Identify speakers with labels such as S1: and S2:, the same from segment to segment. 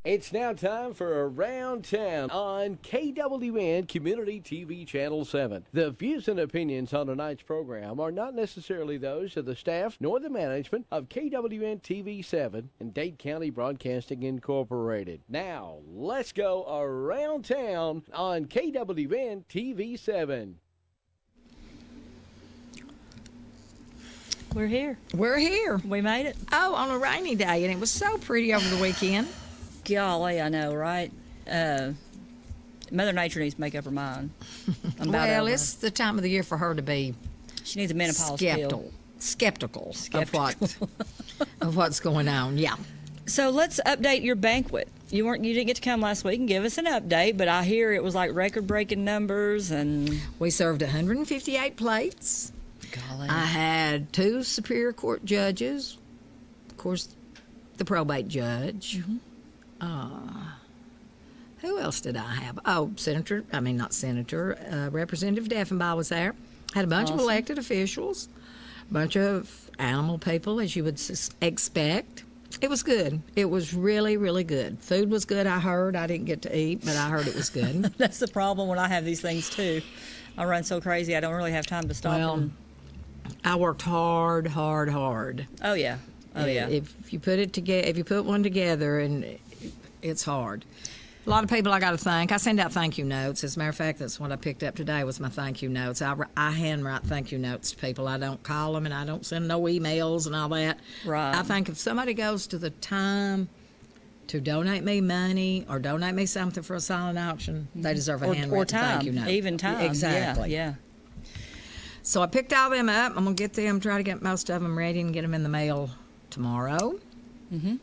S1: It's now time for Around Town on KWN Community TV Channel 7. The views and opinions on tonight's program are not necessarily those of the staff nor the management of KWN TV 7 and Dade County Broadcasting Incorporated. Now, let's go Around Town on KWN TV 7.
S2: We're here.
S3: We're here.
S2: We made it.
S3: Oh, on a rainy day, and it was so pretty over the weekend.
S2: Golly, I know, right? Mother Nature needs to make up her mind. I'm about
S3: Well,
S2: over her.
S3: it's the time of the year for her to be
S2: She needs a menopause pill.
S3: skeptical of what's going on. Yeah.
S2: So let's update your banquet. You didn't get to come last week and give us an update, but I hear it was like record-breaking numbers and.
S3: We served 158 plates.
S2: Golly.
S3: I had 2 Superior Court judges, of course, the probate judge.
S2: Mm-hmm.
S3: Who else did I have? Oh, Representative Deffenbaugh was there. Had a bunch of
S2: Awesome.
S3: elected officials, a bunch of animal people, as you would expect. It was good. It was really, really good. Food was good, I heard. I didn't get to eat, but I heard it was good.
S2: That's the problem when I have these things too. I run so crazy I don't really have time to stop.
S3: Well, I worked hard.
S2: Oh yeah.
S3: If you put it together, if you put one together, and it's hard. A lot of people I got to thank. I send out thank you notes. As a matter of fact, that's what I picked up today was my thank you notes. I handwrite thank you notes to people. I don't call them, and I don't send no emails and all that.
S2: Right.
S3: I think if somebody goes to the time to donate me money or donate me something for a silent auction, they deserve a handwritten thank you note.
S2: Even time.
S3: Exactly.
S2: Yeah.
S3: So I picked all them up. I'm going to get them, try to get most of them ready and get them in the mail tomorrow.
S2: Mm-hmm.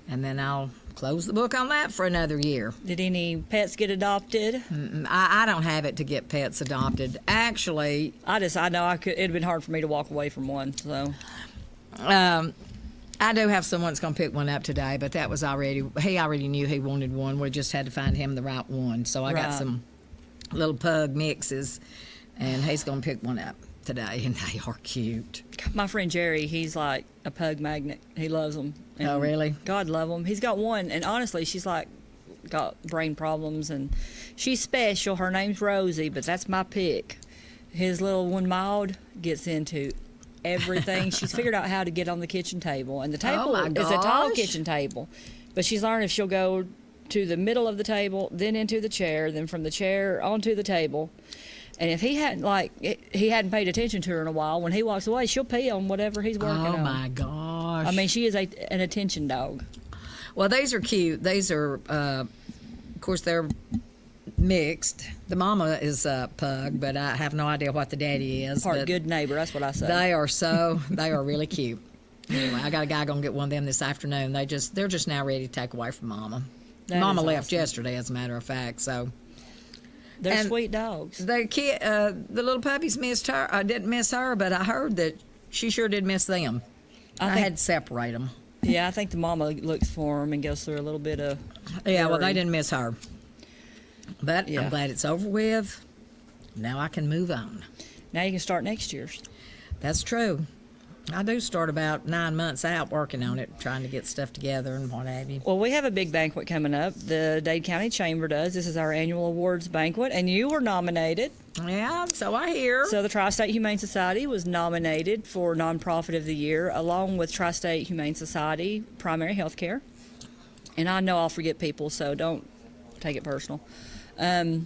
S3: And then I'll close the book on that for another year.
S2: Did any pets get adopted?
S3: I don't have it to get pets adopted. Actually,
S2: I know it'd been hard for me to walk away from one. So
S3: I do have someone that's going to pick one up today, but that was he already knew he wanted one. We just had to find him the right one. So I got
S2: Right.
S3: some little pug mixes, and he's going to pick one up today, and they are cute.
S2: my friend Jerry, he's like a pug magnet. He loves them.
S3: Oh, really?
S2: God love him. He's got one, and honestly, she's like got brain problems, and she's special. Her name's Rosie, but that's my pick. His little one, Maud, gets into everything. She's figured out how to get on the kitchen table, and the table
S3: my
S2: is a tall
S3: gosh.
S2: kitchen table, but she's learned if she'll go to the middle of the table, then into the chair, then from the chair onto the table. And if he hadn't paid attention to her in a while, when he walks away, she'll pee on whatever he's working on.
S3: Oh, my gosh.
S2: I mean, she is an attention dog.
S3: Well, these are cute. These are, of course, they're mixed. The mama is a pug, but I have no idea what the daddy is.
S2: Part
S3: but
S2: good neighbor, that's what I say.
S3: they are really cute. Anyway, I got a guy going to get one of them this afternoon. They're just now ready to take away from mama.
S2: That
S3: Mama
S2: is
S3: left
S2: awesome.
S3: yesterday, as a matter of fact, so.
S2: They're
S3: and
S2: sweet dogs.
S3: The little puppies missed her. I didn't miss her, but I heard that she sure did miss them. I
S2: think-
S3: had to separate them.
S2: Yeah, I think the mama looks for them and goes through a little bit of.
S3: Yeah, well,
S2: worry.
S3: they didn't miss her. But
S2: Yeah.
S3: I'm glad it's over with. Now I can move on.
S2: Now you can start next year's.
S3: That's true. I do start about 9 months out working on it, trying to get stuff together and what have you.
S2: Well, we have a big banquet coming up. The Dade County Chamber does. This is our annual awards banquet, and you were nominated.
S3: Yeah, so I hear.
S2: So the Tri-State Humane Society was nominated for Nonprofit of the Year, along with Tri-State Humane Society Primary Health Care. And I know I'll forget people, so don't take it personal.
S3: The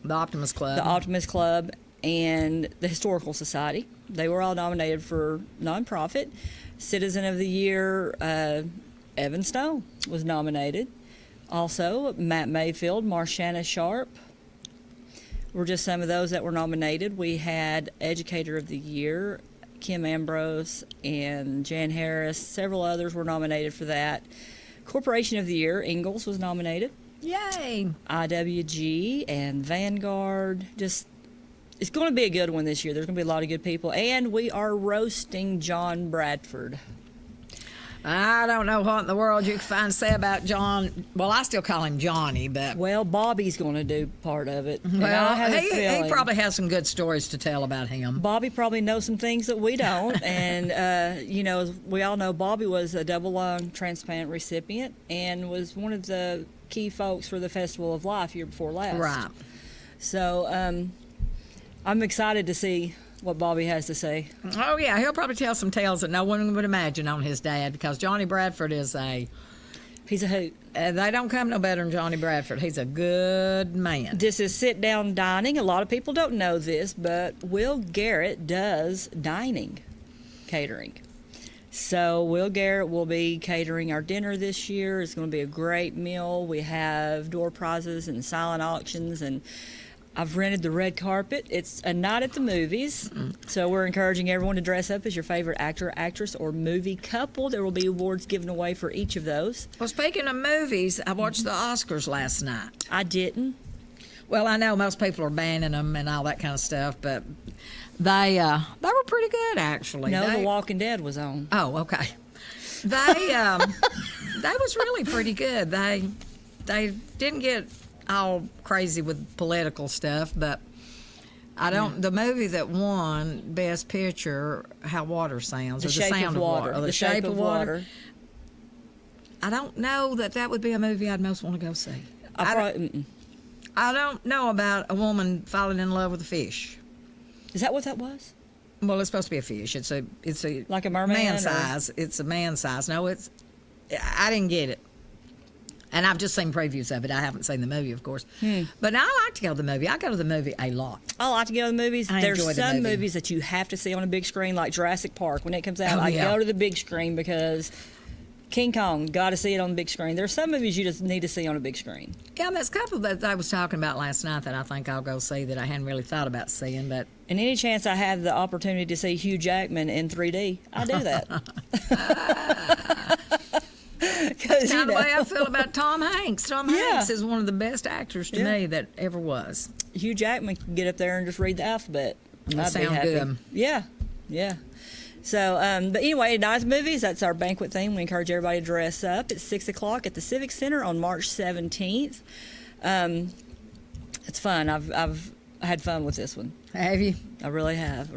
S3: Optimus Club.
S2: The Optimist Club and the Historical Society. They were all nominated for nonprofit. Citizen of the Year, Evan Stone was nominated. Also, Matt Mayfield, Marshanna Sharp were just some of those that were nominated. We had Educator of the Year, Kim Ambrose and Jan Harris. Several others were nominated for that. Corporation of the Year, Ingalls was nominated.
S3: Yay!
S2: IWG and Vanguard. It's going to be a good one this year. There's going to be a lot of good people. And we are roasting John Bradford.
S3: I don't know what in the world you can find to say about John. Well, I still call him Johnny, but
S2: Well, Bobby's going to do part of it. And I have a
S3: he
S2: feeling
S3: probably has some good stories to tell about him.
S2: Bobby probably knows some things that we don't. And, you know, we all know Bobby was a double lung transplant recipient and was one of the key folks for the Festival of Life year before last.
S3: Right.
S2: So I'm excited to see what Bobby has to say.
S3: Oh, yeah, he'll probably tell some tales that no one would imagine on his dad, because Johnny Bradford is
S2: He's a hoot.
S3: they don't come no better than Johnny Bradford. He's a good man.
S2: This is sit-down dining. A lot of people don't know this, but Will Garrett does dining, catering. So Will Garrett will be catering our dinner this year. It's going to be a great meal. We have door prizes and silent auctions, and I've rented the red carpet. It's a night at the movies, so we're encouraging everyone to dress up as your favorite actor, actress, or movie couple. There will be awards given away for each of those.
S3: Well, speaking of movies, I watched the Oscars last night.
S2: I didn't.
S3: Well, I know most people are banning them and all that kind of stuff, but they were pretty good, actually.
S2: No,
S3: They-
S2: The Walking Dead was on.
S3: Oh, okay. They was really pretty good. They didn't get all crazy with political stuff, but I don't. The movie that won Best Picture, How Water Sounds,
S2: The
S3: or
S2: Shape
S3: The Sound
S2: of Water.
S3: or
S2: The Shape of Water.
S3: I don't know that would be a movie I'd most want to go see.
S2: Mm-mm.
S3: I don't know about a woman falling in love with a fish.
S2: Is that what that was?
S3: Well, it's supposed to be a fish. It's a
S2: Like a merman,
S3: man
S2: or-
S3: size. It's a man size. No, I didn't get it. And I've just seen previews of it. I haven't seen the movie, of course. But I like to go to the movie. I go to the movie a lot.
S2: I like to go to the movies.
S3: I
S2: There's
S3: enjoy the
S2: some
S3: movie.
S2: movies that you have to see on a big screen, like Jurassic Park. When it comes out,
S3: Oh,
S2: I
S3: yeah.
S2: go to the big screen because King Kong, got to see it on the big screen. There's some movies you just need to see on a big screen.
S3: Yeah, there's a couple that I was talking about last night that I think I'll go see that I hadn't really thought about seeing. But
S2: And any chance I have the opportunity to see Hugh Jackman in 3D, I do that. Because
S3: kind of the way I feel about Tom Hanks. Tom
S2: Yeah.
S3: Hanks is one of the best actors to
S2: Yeah.
S3: me that ever was.
S2: Hugh Jackman can get up there and just read the alphabet.
S3: That
S2: I'd be
S3: sound
S2: happy.
S3: good.
S2: Yeah, yeah. So, but anyway, nice movies. That's our banquet theme. We encourage everybody to dress up. It's 6 o'clock at the Civic Center on March 17th. It's fun. I've had fun with this one.
S3: Have you?
S2: I really have.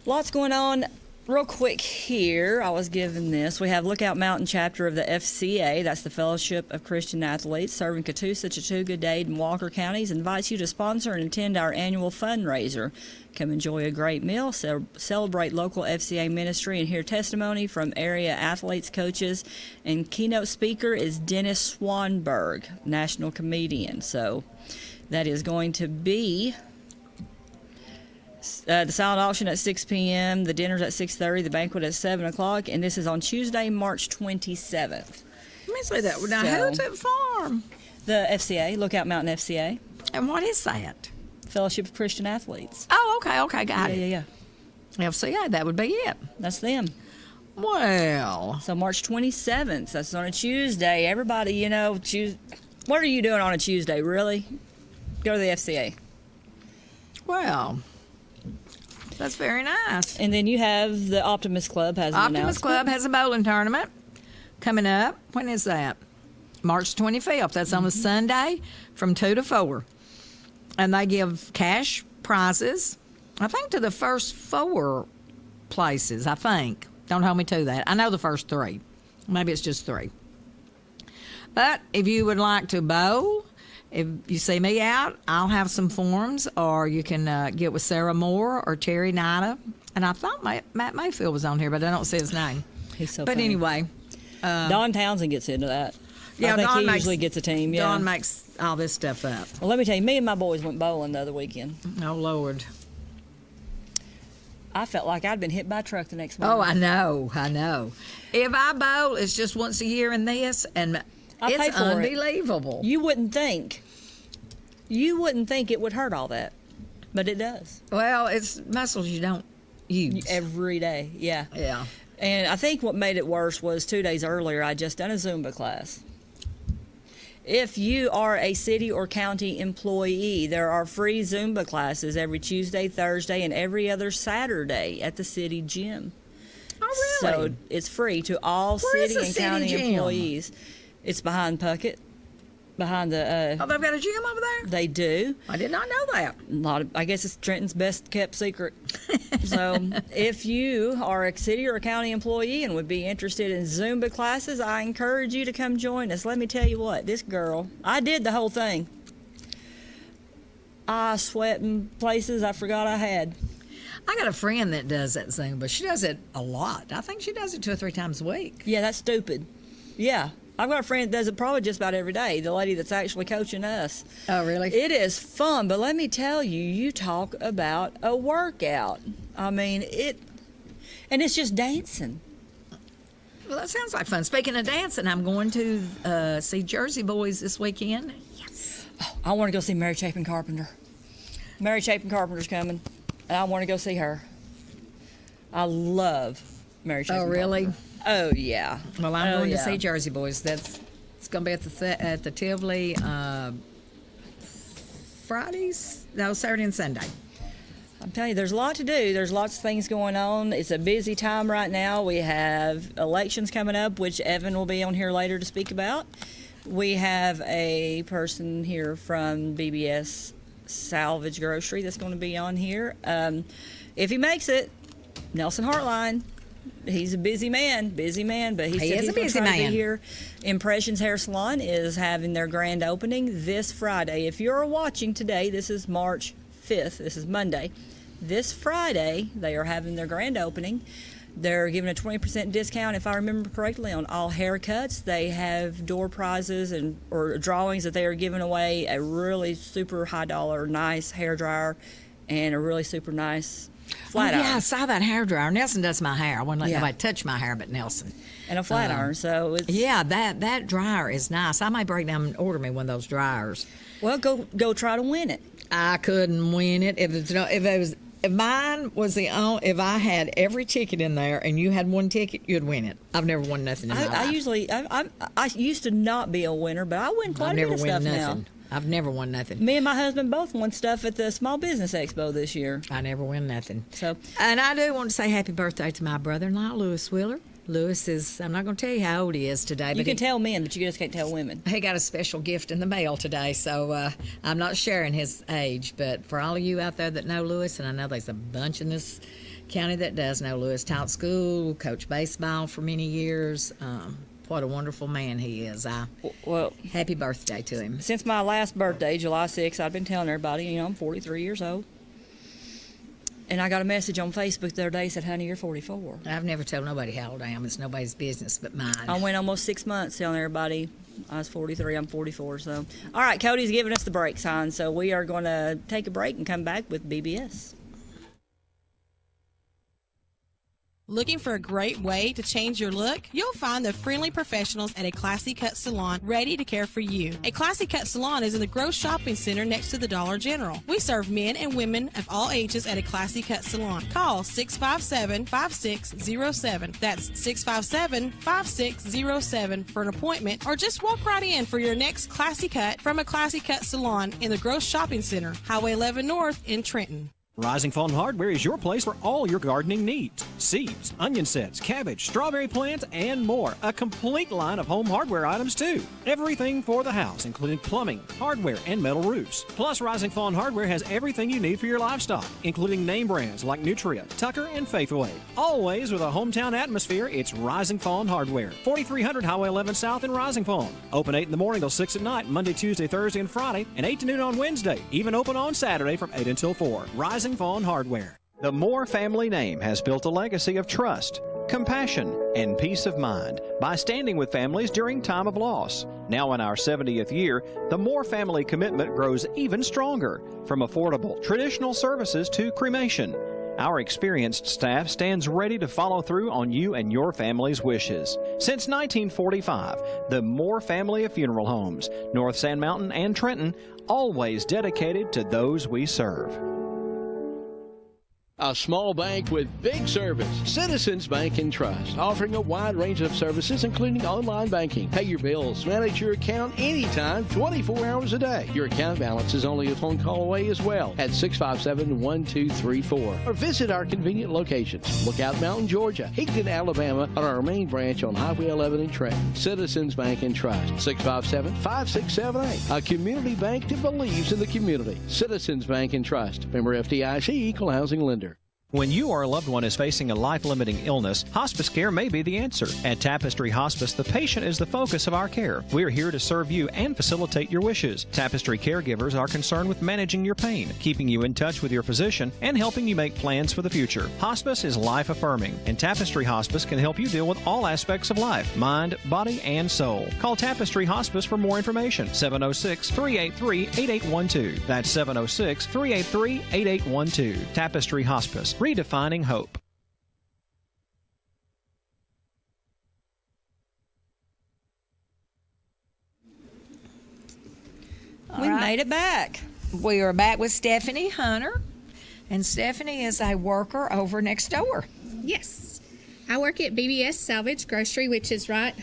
S2: Lots going on. Real quick here, I was given this. We have Lookout Mountain chapter of the FCA, that's the Fellowship of Christian Athletes, serving Catoosa, Chattooga, Dade, and Walker counties, invites you to sponsor and attend our annual fundraiser. Come enjoy a great meal, celebrate local FCA ministry, and hear testimony from area athletes, coaches, and keynote speaker is Dennis Swanberg, national comedian. So that is going to be the silent auction at 6 p.m., the dinner's at 6:30, the banquet at 7 o'clock, and this is on Tuesday, March 27th.
S3: Let me say that. Now,
S2: So-
S3: who's it from?
S2: The FCA, Lookout Mountain FCA,
S3: And what is that?
S2: Fellowship of Christian Athletes.
S3: Oh, okay, got
S2: Yeah,
S3: it.
S2: yeah, yeah.
S3: FCA, that would be it.
S2: That's them.
S3: Well,
S2: So March 27th, that's on a Tuesday. Everybody, you know, what are you doing on a Tuesday, really? Go to the FCA.
S3: well, that's very nice.
S2: And then you have the Optimus Club has an
S3: Optimus
S2: announcement.
S3: Club has a bowling tournament coming up. When is that? March 25th. That's on a Sunday from 2 to 4. And they give cash prizes, I think, to the first 4 places, I think. Don't hold me to that. I know the first 3. Maybe it's just 3. But if you would like to bowl, if you see me out, I'll have some forms, or you can get with Sarah Moore or Terry Nida. And I thought Matt Mayfield was on here, but I don't see his name.
S2: He's so
S3: But
S2: funny.
S3: anyway,
S2: Don Townsend gets into that.
S3: yeah,
S2: I think
S3: Don
S2: he
S3: makes,
S2: usually gets a team. Yeah.
S3: Don makes all this stuff up.
S2: Well, let me tell you, me and my boys went bowling the other weekend.
S3: Oh Lord.
S2: I felt like I'd been hit by a truck the next
S3: Oh,
S2: morning.
S3: I know. If I bowl, it's just once a year in this, and
S2: I pay
S3: it's
S2: for it.
S3: unbelievable.
S2: You wouldn't think it would hurt all that, but it does
S3: Well, it's muscles you don't use.
S2: every day. Yeah.
S3: Yeah.
S2: And I think what made it worse was 2 days earlier, I'd just done a Zumba class. If you are a city or county employee, there are free Zumba classes every Tuesday, Thursday, and every other Saturday at the city gym.
S3: Oh, really?
S2: So it's free to all
S3: Where is
S2: city
S3: the
S2: and
S3: city
S2: county
S3: gym?
S2: employees. It's behind Puckett, behind the.
S3: Oh, they've got a gym over there?
S2: They do.
S3: I did not know that.
S2: I guess it's Trenton's best kept secret. So if you are a city or a county employee and would be interested in Zumba classes, I encourage you to come join us. Let me tell you what, this girl, I did the whole thing. I sweat in places I forgot I had.
S3: I got a friend that does that Zumba. She does it a lot. I think she does it 2 or 3 times a week.
S2: Yeah, that's stupid. Yeah. I've got a friend that does it probably just about every day, the lady that's actually coaching us.
S3: Oh, really?
S2: It is fun, but let me tell you, you talk about a workout. I mean, and it's just dancing.
S3: Well, that sounds like fun. Speaking of dancing, I'm going to see Jersey Boys this weekend. Yes.
S2: Oh, I want to go see Mary Chapin Carpenter. Mary Chapin Carpenter's coming, and I want to go see her. I love Mary Chapin
S3: Oh, really?
S2: Carpenter. Oh, yeah.
S3: Well, I'm going to
S2: yeah.
S3: see Jersey Boys. It's going to be at the Tivoli Saturday and Sunday.
S2: I'm telling you, there's a lot to do. There's lots of things going on. It's a busy time right now. We have elections coming up, which Evan will be on here later to speak about. We have a person here from BBS Salvage Grocery that's going to be on here. If he makes it, Nelson Hartline. He's a busy man, but he said he's going to try to be here. Impressions Hair Salon is having their grand opening this Friday. If you're watching today, this is March 5th. This is Monday. This Friday, they are having their grand opening. They're giving a 20% discount, if I remember correctly, on all haircuts. They have door prizes or drawings that they are giving away, a really super high dollar, nice hair dryer, and a really super nice flat iron.
S3: Yeah, I saw that hair dryer. Nelson does my hair. I wouldn't let nobody touch my hair but Nelson.
S2: And a flat iron, so it's...
S3: Yeah, that dryer is nice. I might break down and order me one of those dryers.
S2: Well, go try to win it.
S3: I couldn't win it if mine was if I had every ticket in there and you had one ticket, you'd win it. I've never won nothing in my life.
S2: I used to not be a winner, but I win quite a bit of stuff now.
S3: I've never won nothing.
S2: Me and my husband both won stuff at the Small Business Expo this year.
S3: I never win nothing.
S2: So,
S3: and I do want to say happy birthday to my brother-in-law, Lewis Wheeler. Lewis is, I'm not going to tell you how old he is today.
S2: You can tell men, but you just can't tell women.
S3: He got a special gift in the mail today, so I'm not sharing his age. But for all of you out there that know Lewis, and I know there's a bunch in this county that does know Lewis, taught school, coached baseball for many years. What a wonderful man he is.
S2: Well,
S3: happy birthday to him.
S2: Since my last birthday, July 6th, I've been telling everybody, I'm 43 years old. And I got a message on Facebook the other day that said, honey, you're 44.
S3: I've never told nobody how old I am. It's nobody's business but mine.
S2: I went almost 6 months telling everybody I was 43, I'm 44. So, all right, Cody's giving us the break sign, so we are going to take a break and come back with BBS.
S4: Looking for a great way to change your look? You'll find the friendly professionals at A Classy Cut Salon ready to care for you. A Classy Cut Salon is in the Grove Shopping Center next to the Dollar General. We serve men and women of all ages at A Classy Cut Salon. Call 657-5607. That's 657-5607 for an appointment, or just walk right in for your next classy cut from A Classy Cut Salon in the Grove Shopping Center, Highway 11 North in Trenton.
S5: Rising Fawn Hardware is your place for all your gardening needs. Seeds, onion sets, cabbage, strawberry plants, and more. A complete line of home hardware items, too. Everything for the house, including plumbing, hardware, and metal roofs. Plus, Rising Fawn Hardware has everything you need for your livestock, including name brands like Nutria, Tucker, and Faithway. Always with a hometown atmosphere, it's Rising Fawn Hardware. 4300 Highway 11 South in Rising Fawn. Open 8 in the morning till 6 at night, Monday, Tuesday, Thursday, and Friday, and 8 to noon on Wednesday. Even open on Saturday from 8 until 4. Rising Fawn Hardware.
S6: The Moore family name has built a legacy of trust, compassion, and peace of mind by standing with families during time of loss. Now in our 70th year, the Moore family commitment grows even stronger, from affordable, traditional services to cremation. Our experienced staff stands ready to follow through on you and your family's wishes. Since 1945, the Moore family of funeral homes, North Sand Mountain and Trenton, always dedicated to those we serve.
S1: A small bank with big service. Citizens Bank and Trust, offering a wide range of services, including online banking. Pay your bills, manage your account anytime, 24 hours a day. Your account balance is only a phone call away as well at 657-1234. Or visit our convenient locations. Lookout Mountain, Georgia, Higdon, Alabama, and our main branch on Highway 11 in Trenton. Citizens Bank and Trust, 657-5678. A community bank that believes in the community. Citizens Bank and Trust. Member FDIC, Equal Housing Lender.
S6: When you or a loved one is facing a life-limiting illness, hospice care may be the answer. At Tapestry Hospice, the patient is the focus of our care. We're here to serve you and facilitate your wishes. Tapestry caregivers are concerned with managing your pain, keeping you in touch with your physician, and helping you make plans for the future. Hospice is life-affirming, and Tapestry Hospice can help you deal with all aspects of life, mind, body, and soul. Call Tapestry Hospice for more information. 706-383-8812. That's 706-383-8812. Tapestry Hospice. Redefining hope.
S2: We made it back.
S3: We are back with Stephanie Hunter, and Stephanie is a worker over next door.
S7: Yes. I work at BBS Salvage Grocery, which is right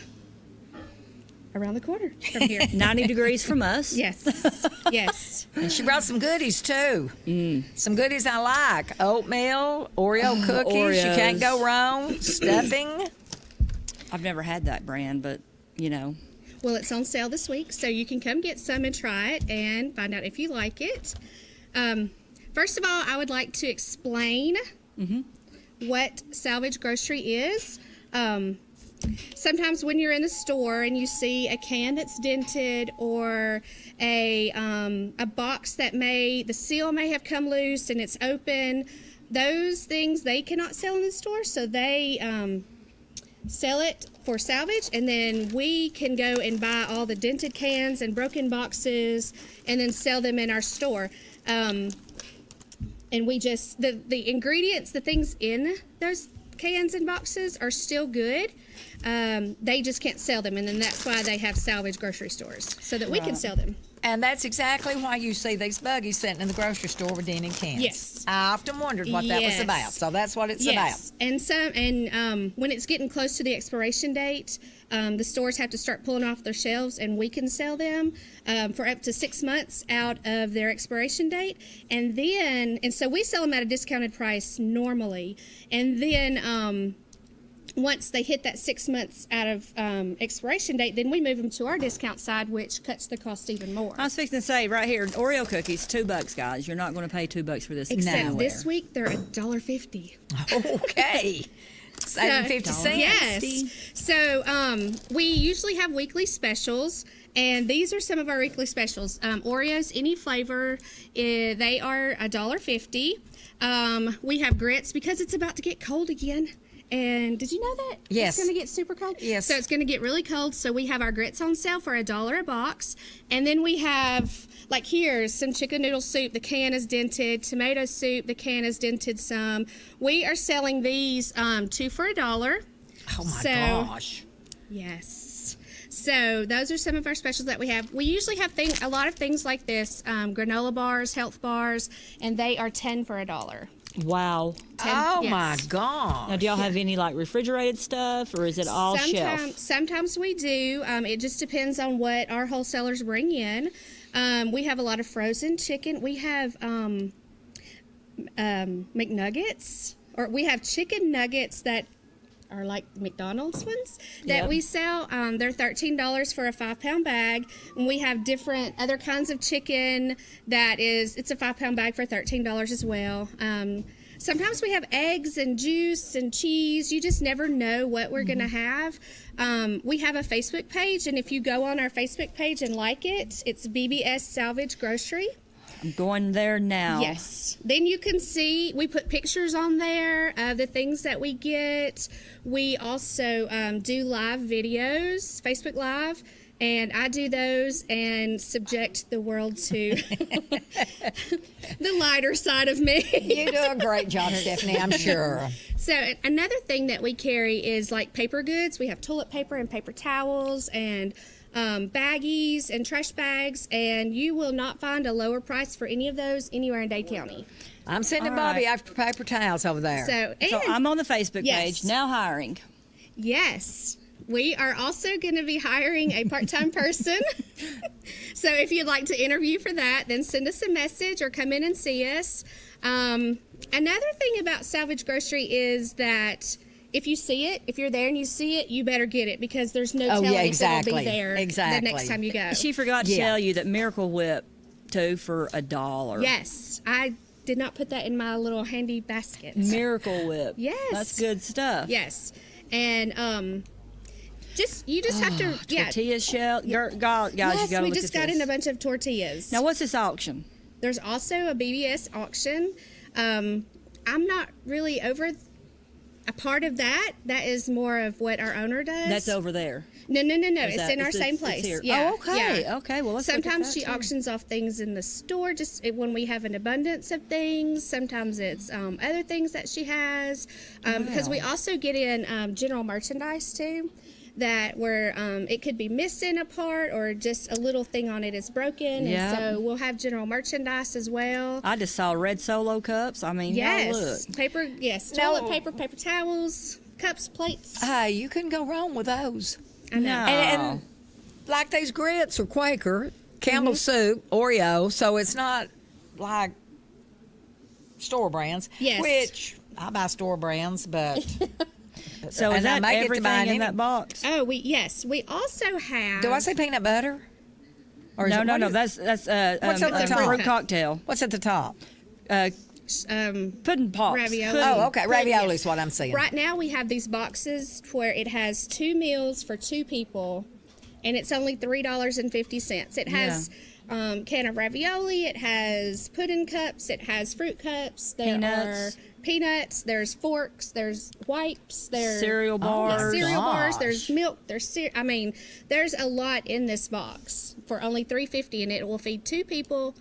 S7: around the corner from here.
S2: 90 degrees from us.
S7: Yes. Yes.
S3: And she brought some goodies, too. Some goodies I like. Oatmeal, Oreo cookies.
S2: Oreos.
S3: You can't go wrong. Stuffing.
S2: I've never had that brand, but, you know.
S7: Well, it's on sale this week, so you can come get some and try it and find out if you like it. First of all, I would like to explain what Salvage Grocery is. Sometimes when you're in the store and you see a can that's dented or a box that the seal may have come loose and it's open, those things they cannot sell in the store, so they sell it for salvage, and then we can go and buy all the dented cans and broken boxes and then sell them in our store. And we just, the ingredients, the things in those cans and boxes are still good. They just can't sell them, and then that's why they have salvage grocery stores, so that we can sell them.
S3: And that's exactly why you see these buggies sitting in the grocery store with dented cans.
S7: Yes.
S3: I often wondered what that was about, so that's what it's about.
S7: And when it's getting close to the expiration date, the stores have to start pulling off their shelves, and we can sell them for up to 6 months out of their expiration date. And so we sell them at a discounted price normally. And then once they hit that 6 months out of expiration date, then we move them to our discount side, which cuts the cost even more.
S2: I was fixing to say right here, Oreo cookies, $2, guys. You're not going to pay $2 for this.
S7: Except
S2: nowhere.
S7: this week, they're $1.50.
S3: Okay. Saving 50 cents.
S7: Yes. So we usually have weekly specials, and these are some of our weekly specials. Oreos, any flavor, they are $1.50. We have grits because it's about to get cold again. And did you know that?
S3: Yes.
S7: It's going to get super cold?
S3: Yes.
S7: So it's going to get really cold. So we have our grits on sale for $1 a box. And then we have, like here's some chicken noodle soup. The can is dented. Tomato soup. The can is dented some. We are selling these 2 for $1.
S3: Oh, my gosh.
S7: Yes. So those are some of our specials that we have. We usually have a lot of things like this, granola bars, health bars, and they are 10 for $1.
S2: Wow.
S3: Oh,
S7: yes.
S3: my God.
S2: Now, do y'all have any, like, refrigerated stuff, or is it all shelf?
S7: Sometimes we do. It just depends on what our wholesalers bring in. We have a lot of frozen chicken. We have McNuggets, or we have chicken nuggets that are like McDonald's ones that we sell. They're $13 for a 5-pound bag. And we have different other kinds of chicken it's a 5-pound bag for $13 as well. Sometimes we have eggs and juice and cheese. You just never know what we're going to have. We have a Facebook page, and if you go on our Facebook page and like it, it's BBS Salvage Grocery.
S2: I'm going there now.
S7: Yes. Then you can see, we put pictures on there of the things that we get. We also do live videos, Facebook Live, and I do those and subject the world to the lighter side of me.
S3: You do a great job, Stephanie, I'm sure.
S7: So another thing that we carry is like paper goods. We have toilet paper and paper towels and baggies and trash bags, and you will not find a lower price for any of those anywhere in Dade County.
S3: I'm sending Bobby after paper towels over there.
S7: So
S2: So I'm on the Facebook
S7: Yes.
S2: page, now hiring.
S7: yes, we are also going to be hiring a part-time person. So if you'd like to interview for that, then send us a message or come in and see us. Another thing about Salvage Grocery is that if you see it, if you're there and you see it, you better get it, because there's no telling if
S3: exactly.
S7: it'll be there
S3: Exactly.
S7: the next time you go.
S2: She forgot to
S3: Yeah.
S2: tell you that Miracle Whip, too, for $1.
S7: Yes, I did not put that in my little handy basket.
S2: Miracle Whip.
S7: Yes.
S2: That's good stuff.
S7: Yes, and you just have to
S2: Tortilla shell. Guys, you
S7: Yes,
S2: gotta
S7: we
S2: look
S7: just
S2: at
S7: got
S2: this.
S7: in a bunch of tortillas.
S2: Now, what's this auction?
S7: There's also a BBS auction. I'm not really over a part of that. That is more of what our owner does.
S2: That's over there.
S7: No.
S2: Is
S7: It's
S2: that-
S7: in our
S2: it's-
S7: same
S2: it's
S7: place.
S2: here.
S7: Yeah.
S2: Oh, okay.
S7: yeah.
S2: Okay. Well, let's look at
S7: sometimes
S2: that,
S7: she
S2: too.
S7: auctions off things in the store, just when we have an abundance of things. Sometimes it's other things that she has, because we also get in general merchandise too. That where it could be missing a part or just a little thing on it is broken,
S2: Yeah.
S7: and so we'll have general merchandise as well.
S2: I just saw red Solo cups. I mean,
S7: Yes,
S2: y'all look.
S7: paper. Yes,
S3: No.
S7: toilet paper, paper towels, cups, plates.
S3: Hey, you couldn't go wrong with those.
S7: I know.
S2: No.
S3: And like these grits are Quaker, Campbell's
S7: Mm-hmm.
S3: soup, Oreo, so it's not like store brands.
S7: Yes.
S3: Which I buy store brands, but
S2: So is
S3: and I
S2: that
S3: may get to
S2: everything
S3: buy
S2: in
S3: any-
S2: that box?
S7: Oh, we also have.
S3: do I say peanut butter? Or is
S2: No,
S3: it-
S2: no,
S3: what
S2: no.
S3: is-
S2: That's
S3: What's at the
S2: a
S3: top?
S2: fruit cocktail.
S3: What's at the top?
S2: Pudding pops.
S7: Ravioli.
S2: Pudding.
S3: Oh, okay. Ravioli
S7: yes.
S3: is what I'm saying.
S7: Right now we have these boxes where it has 2 meals for 2 people, and it's only $3.50. It has can of ravioli. It has pudding cups. It has fruit cups. There
S2: Peanuts.
S7: are peanuts. There's forks. There's wipes. There's
S2: Cereal bars.
S7: cereal bars.
S3: gosh.
S7: There's milk. I mean, there's a lot in this box for only $3.50, and it will feed 2 people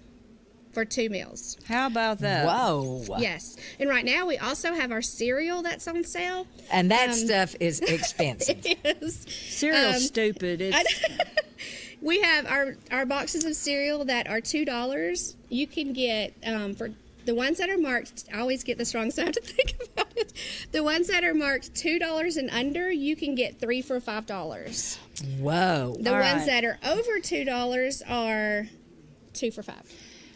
S7: for 2 meals.
S2: How about that?
S3: Whoa.
S7: Yes, and right now we also have our cereal that's on sale.
S3: And that stuff is expensive.
S7: Yes.
S2: Cereal's stupid. It's
S7: We have our boxes of cereal that are $2. You can get for the ones that are marked. I always get this wrong, so I have to think about it. The ones that are marked $2 and under, you can get 3 for $5.
S3: Whoa.
S7: The
S2: All
S7: ones
S2: right.
S7: that are over $2 are 2 for $5.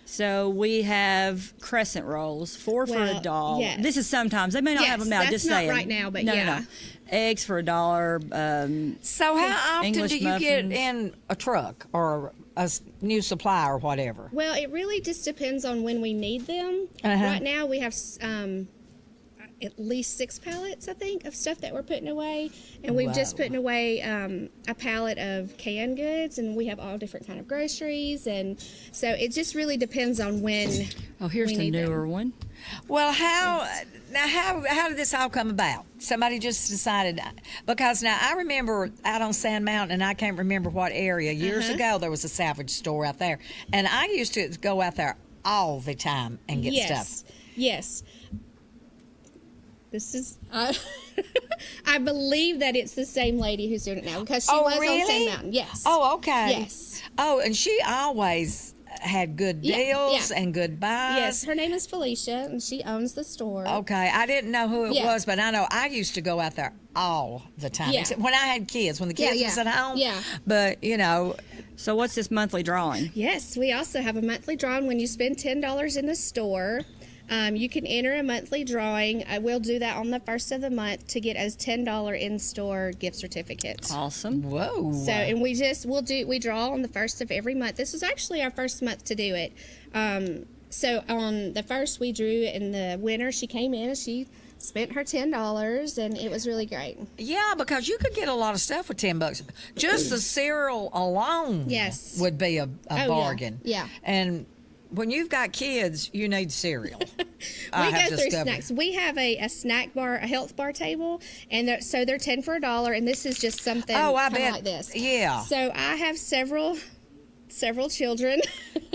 S2: So we have crescent rolls, 4 for
S7: Well,
S2: $1.
S7: yes.
S2: This is sometimes. They may not have
S7: Yes,
S2: them now.
S7: that's
S2: Just
S7: not
S2: saying.
S7: right now, but
S2: no,
S7: yeah.
S2: No. Eggs for $1.
S3: So how often
S2: English
S3: do you get
S2: muffins.
S3: in a truck or a new supply or whatever?
S7: Well, it really just depends on when we need them.
S3: Uh-huh.
S7: Right now, we have at least 6 pallets, I think, of stuff that we're putting away, and we've just
S3: Wow.
S7: putting away a pallet of canned goods, and we have all different kind of groceries, and so it just really depends on when.
S2: Oh, here's
S7: we
S2: the
S7: need them.
S2: newer one.
S3: Well, how did this all come about? Somebody just decided, because now I remember out on Sand Mountain, and I can't remember what area, years ago there was a salvage store out there, and I used to go out there all the time and get stuff.
S7: Yes. This is. I believe that it's the same lady who's doing it now, because she was on Sand Mountain. Yes.
S3: Oh, okay.
S7: Yes.
S3: Oh, and she always had good
S7: Yeah,
S3: deals
S7: yeah.
S3: and good buys.
S7: Yes, her name is Felicia, and she owns the store.
S3: Okay, I didn't know who it
S7: Yeah.
S3: was, but I know I used to go out there all the time.
S7: Yeah.
S3: Except when I had kids, when the kids
S7: Yeah,
S3: was
S7: yeah.
S3: at home.
S7: Yeah.
S3: But, you know,
S2: So what's this monthly drawing?
S7: Yes, we also have a monthly drawing when you spend $10 in the store. You can enter a monthly drawing. I will do that on the first of the month to get a $10 in-store gift certificate.
S2: Awesome.
S3: whoa.
S7: So, and we draw on the first of every month. This was actually our first month to do it. So on the first we drew, and the winner, she came in and she spent her $10, and it was really great.
S3: Yeah, because you could get a lot of stuff for $10. Just the cereal alone
S7: Yes.
S3: would be a
S7: yeah.
S3: bargain.
S7: Yeah.
S3: And when you've got kids, you need cereal.
S7: We go through snacks. We have a snack bar, a health bar table, and they're 10 for $1, and this is just something
S3: I
S7: kinda
S3: bet.
S7: like this.
S3: Yeah.
S7: So I have several children.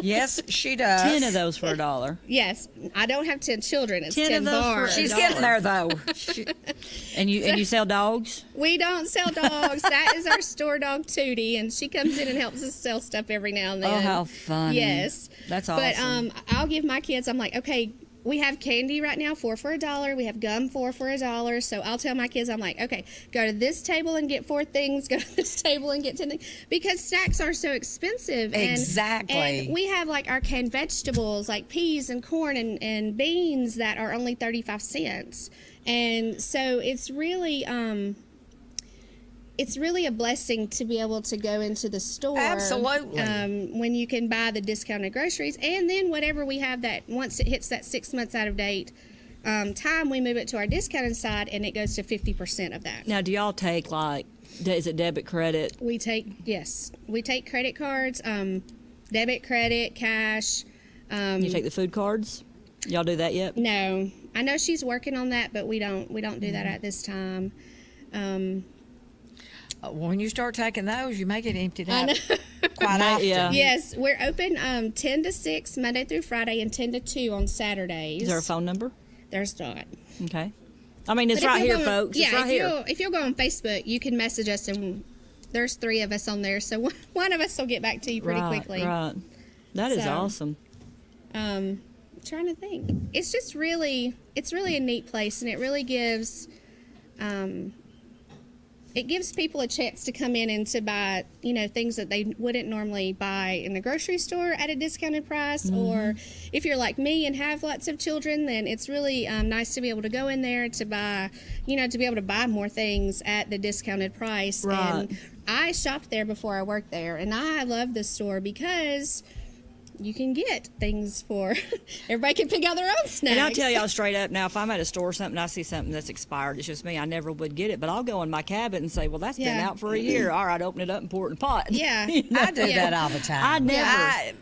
S3: Yes, she does.
S2: 10 of those for $1.
S7: Yes, I don't have 10 children. It's
S2: 10
S7: 10
S2: of those for
S7: bars.
S3: She's
S2: $1.
S3: getting there though.
S2: And you sell dogs?
S7: We don't sell dogs. That is our store dog, Tootie, and she comes in and helps us sell stuff every now and then.
S2: Oh, how funny.
S7: Yes.
S2: That's
S7: But
S2: awesome.
S7: I'll give my kids, I'm like, okay, we have candy right now, 4 for $1. We have gum, 4 for $1. So I'll tell my kids, I'm like, okay, go to this table and get 4 things. Go to this table and get 10 things. Because snacks are so expensive.
S3: Exactly.
S7: And we have like our canned vegetables, like peas and corn and beans that are only 35 cents. And so it's really a blessing to be able to go into the store.
S3: Absolutely.
S7: When you can buy the discounted groceries, and then whatever we have that once it hits that 6 months out of date time, we move it to our discounted side, and it goes to 50% of that.
S2: Now, do y'all take, like, is it debit, credit?
S7: We take credit cards, debit, credit, cash.
S2: You take the food cards? Y'all do that yet?
S7: No, I know she's working on that, but we don't do that at this time.
S3: When you start taking those, you may get emptied out
S7: know.
S3: quite often.
S2: Yeah.
S7: Yes, we're open 10 to 6 Monday through Friday and 10 to 2 on Saturdays.
S2: Is there a phone number?
S7: There's not.
S2: Okay. I mean, it's
S7: But if
S2: right
S7: you'll
S2: here,
S7: go-
S2: folks. It's
S7: Yeah,
S2: right here.
S7: if you'll go on Facebook, you can message us, and there's 3 of us on there, so one of us will get back to you pretty quickly.
S2: Right. That is
S7: So,
S2: awesome.
S7: Trying to think. It's just really, it's really a neat place, and it really gives, it gives people a chance to come in and to buy, things that they wouldn't normally buy in the grocery store at a discounted price. Or if you're like me and have lots of children, then it's really nice to be able to go in there to buy, to be able to buy more things at the discounted price.
S2: Right.
S7: And I shopped there before I worked there, and I love the store because you can get things for everybody can pick out their own snacks.
S2: And I'll tell y'all straight up now, if I'm at a store or something, I see something that's expired, it's just me, I never would get it. But I'll go in my cabinet and say, well, that's been
S7: Yeah.
S2: out for a year. All right, open it up and pour it in a pot.
S7: Yeah.
S3: I do
S7: Yeah.
S3: that all the time.
S2: I never.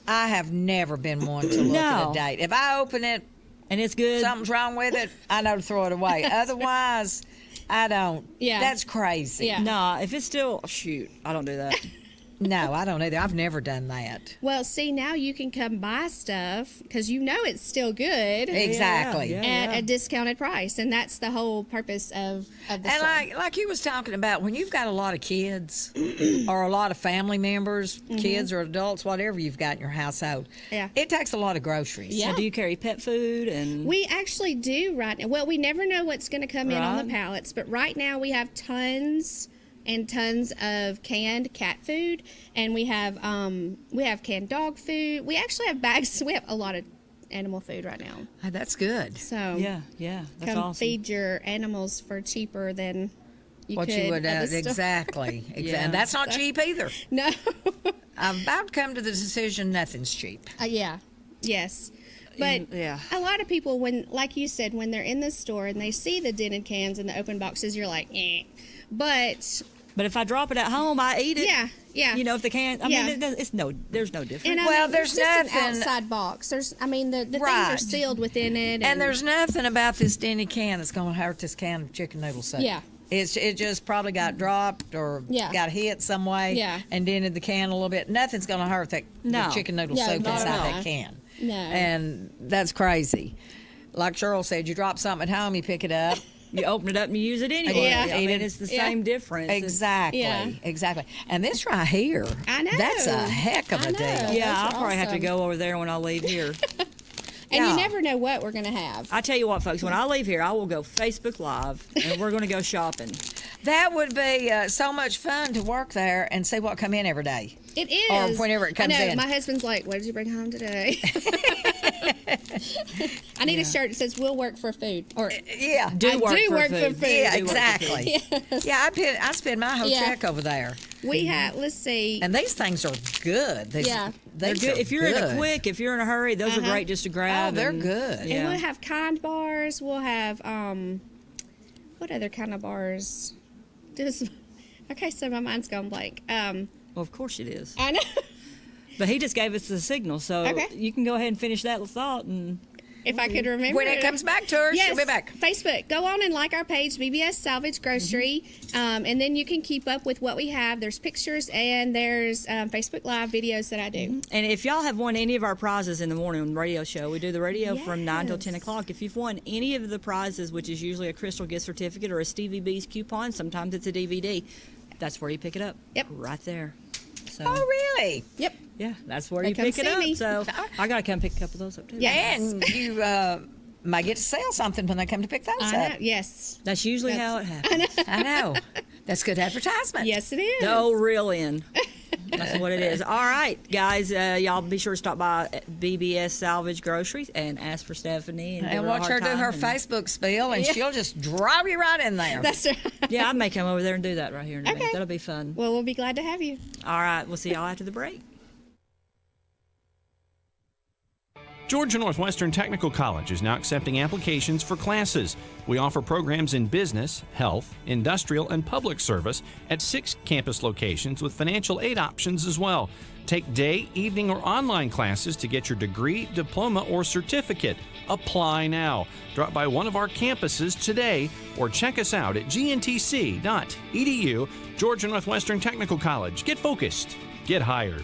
S3: I have never been one to look at
S2: No.
S3: a date. If I open it,
S2: And it's good.
S3: something's wrong with it, I know to throw it away. Otherwise, I don't.
S7: Yeah.
S3: That's crazy.
S7: Yeah.
S2: No, if it's still, shoot, I don't do that.
S3: No, I don't either. I've never done that.
S7: Well, see, now you can come buy stuff because it's still good
S3: Exactly.
S2: Yeah.
S7: at a discounted price, and that's the whole purpose of the
S3: And
S7: store.
S3: like you was talking about, when you've got a lot of kids or a lot of family members, kids or adults, whatever you've got in your household,
S7: Yeah.
S3: it takes a lot of groceries.
S7: Yeah.
S2: So do you carry pet food and
S7: We actually do right now. Well, we never know what's going to come in on
S2: Right.
S7: the pallets, but right now we have tons and tons of canned cat food, and we have canned dog food. We actually have bags. We have a lot of animal food right now.
S3: Oh, that's good.
S7: So
S2: Yeah, that's
S7: come
S2: awesome.
S7: feed your animals for cheaper than
S3: What
S7: could
S3: you would
S7: at the store.
S3: exactly.
S2: Yeah.
S3: And that's not cheap either.
S7: No.
S3: I'm about to come to the decision nothing's cheap.
S7: Yeah. Yes. But
S2: Yeah.
S7: a lot of people, like you said, when they're in the store and they see the dented cans and the open boxes, you're like, eh. But
S2: But if I drop it at home, I eat it.
S7: yeah.
S2: You know, if they can't, I
S7: Yeah.
S2: mean, there's no difference.
S7: And
S3: Well, there's
S7: just
S3: nothing-
S7: an outside box. The things
S3: Right.
S7: are sealed within it.
S3: And there's nothing about this Denny can that's going to hurt this can of chicken noodle soup.
S7: Yeah.
S3: It just probably got dropped or
S7: Yeah.
S3: got hit some way
S7: Yeah.
S3: and dented the can a little bit. Nothing's going to hurt the
S2: No.
S3: chicken noodle
S7: No,
S3: soup
S7: not at
S3: inside
S7: all.
S3: that can.
S7: No.
S3: And that's crazy. Like Cheryl said, you drop something at home, you pick it up.
S2: You open it up and you use it anyway.
S7: Yeah.
S2: I mean, it's the
S7: Yeah.
S2: same difference. It's-
S3: Exactly.
S7: Yeah.
S3: Exactly. And this right here,
S7: I know.
S3: that's a heck of
S7: I
S3: a
S7: know.
S3: deal.
S2: Yeah,
S7: Those
S2: I'll
S7: are
S2: probably have to
S7: awesome.
S2: go over there when I leave here.
S7: And
S3: Yeah.
S7: you never know what we're going to have.
S2: I tell you what, folks, when I leave here, I will go Facebook Live and we're going to go shopping.
S3: That would be so much fun to work there and see what come in every day.
S7: It is.
S3: Or whenever it comes
S7: I know.
S3: in.
S7: My husband's like, what did you bring home today? I need a shirt that says, we'll work for food. Or
S3: Yeah.
S7: I do work for food.
S3: Yeah,
S2: Do work for food.
S3: exactly. Yeah, I spend my whole
S7: Yeah.
S3: check over there.
S7: we have, let's see.
S3: And these things are good.
S7: Yeah.
S2: They're
S3: these
S2: good.
S3: are
S2: If you're in a
S3: good.
S2: quick, if you're in a hurry, those are great just to
S3: Oh,
S2: grab.
S3: they're
S2: and-
S3: good.
S2: Yeah.
S7: And we'll have kind bars. We'll have, what other kind of bars? Okay, so my mind's gone blank.
S2: Well, of course it is.
S7: I know.
S2: But he just gave us the signal, so
S7: Okay.
S2: you can go ahead and finish that thought. And
S7: If I could remember.
S3: When it comes back to her,
S7: Yes,
S3: she'll be back.
S7: Facebook. Go on and like our page, BBS Salvage Grocery, and then you can keep up with what we have. There's pictures and there's Facebook Live videos that I do.
S2: And if y'all have won any of our prizes in the morning radio show, we do the radio from 9 till 10 o'clock. If you've won any of the prizes, which is usually a Crystal gift certificate or a Stevie B's coupon, sometimes it's a DVD, that's where you pick it up.
S7: Yep.
S2: Right there. So,
S3: Oh, really?
S7: Yep.
S2: yeah, that's where
S7: They
S2: you
S7: come
S2: pick it
S7: see
S2: up.
S7: me.
S2: So I got to come pick a couple of those up, too.
S7: Yes.
S3: And you might get to sell something when they come to pick those
S7: I know.
S3: up.
S7: Yes.
S2: That's usually how it happens.
S3: I know. That's good advertisement.
S7: Yes, it is.
S2: The old reel in. That's what it is. All right, guys, y'all be sure to stop by BBS Salvage Groceries and ask for Stephanie. And, give
S3: And
S2: her a
S3: watch her
S2: hard
S3: do her
S2: time and-
S3: Facebook spiel, and she'll just drive you right in there.
S7: That's right.
S2: Yeah, I may come over there and do that right here in a minute.
S7: Okay.
S2: That'll be fun.
S7: Well, we'll be glad to have you.
S2: All right, we'll see y'all after the break.
S8: Georgia Northwestern Technical College is now accepting applications for classes. We offer programs in business, health, industrial, and public service at 6 campus locations with financial aid options as well. Take day, evening, or online classes to get your degree, diploma, or certificate. Apply now. Drop by one of our campuses today or check us out at gntc.edu. Georgia Northwestern Technical College. Get focused. Get hired.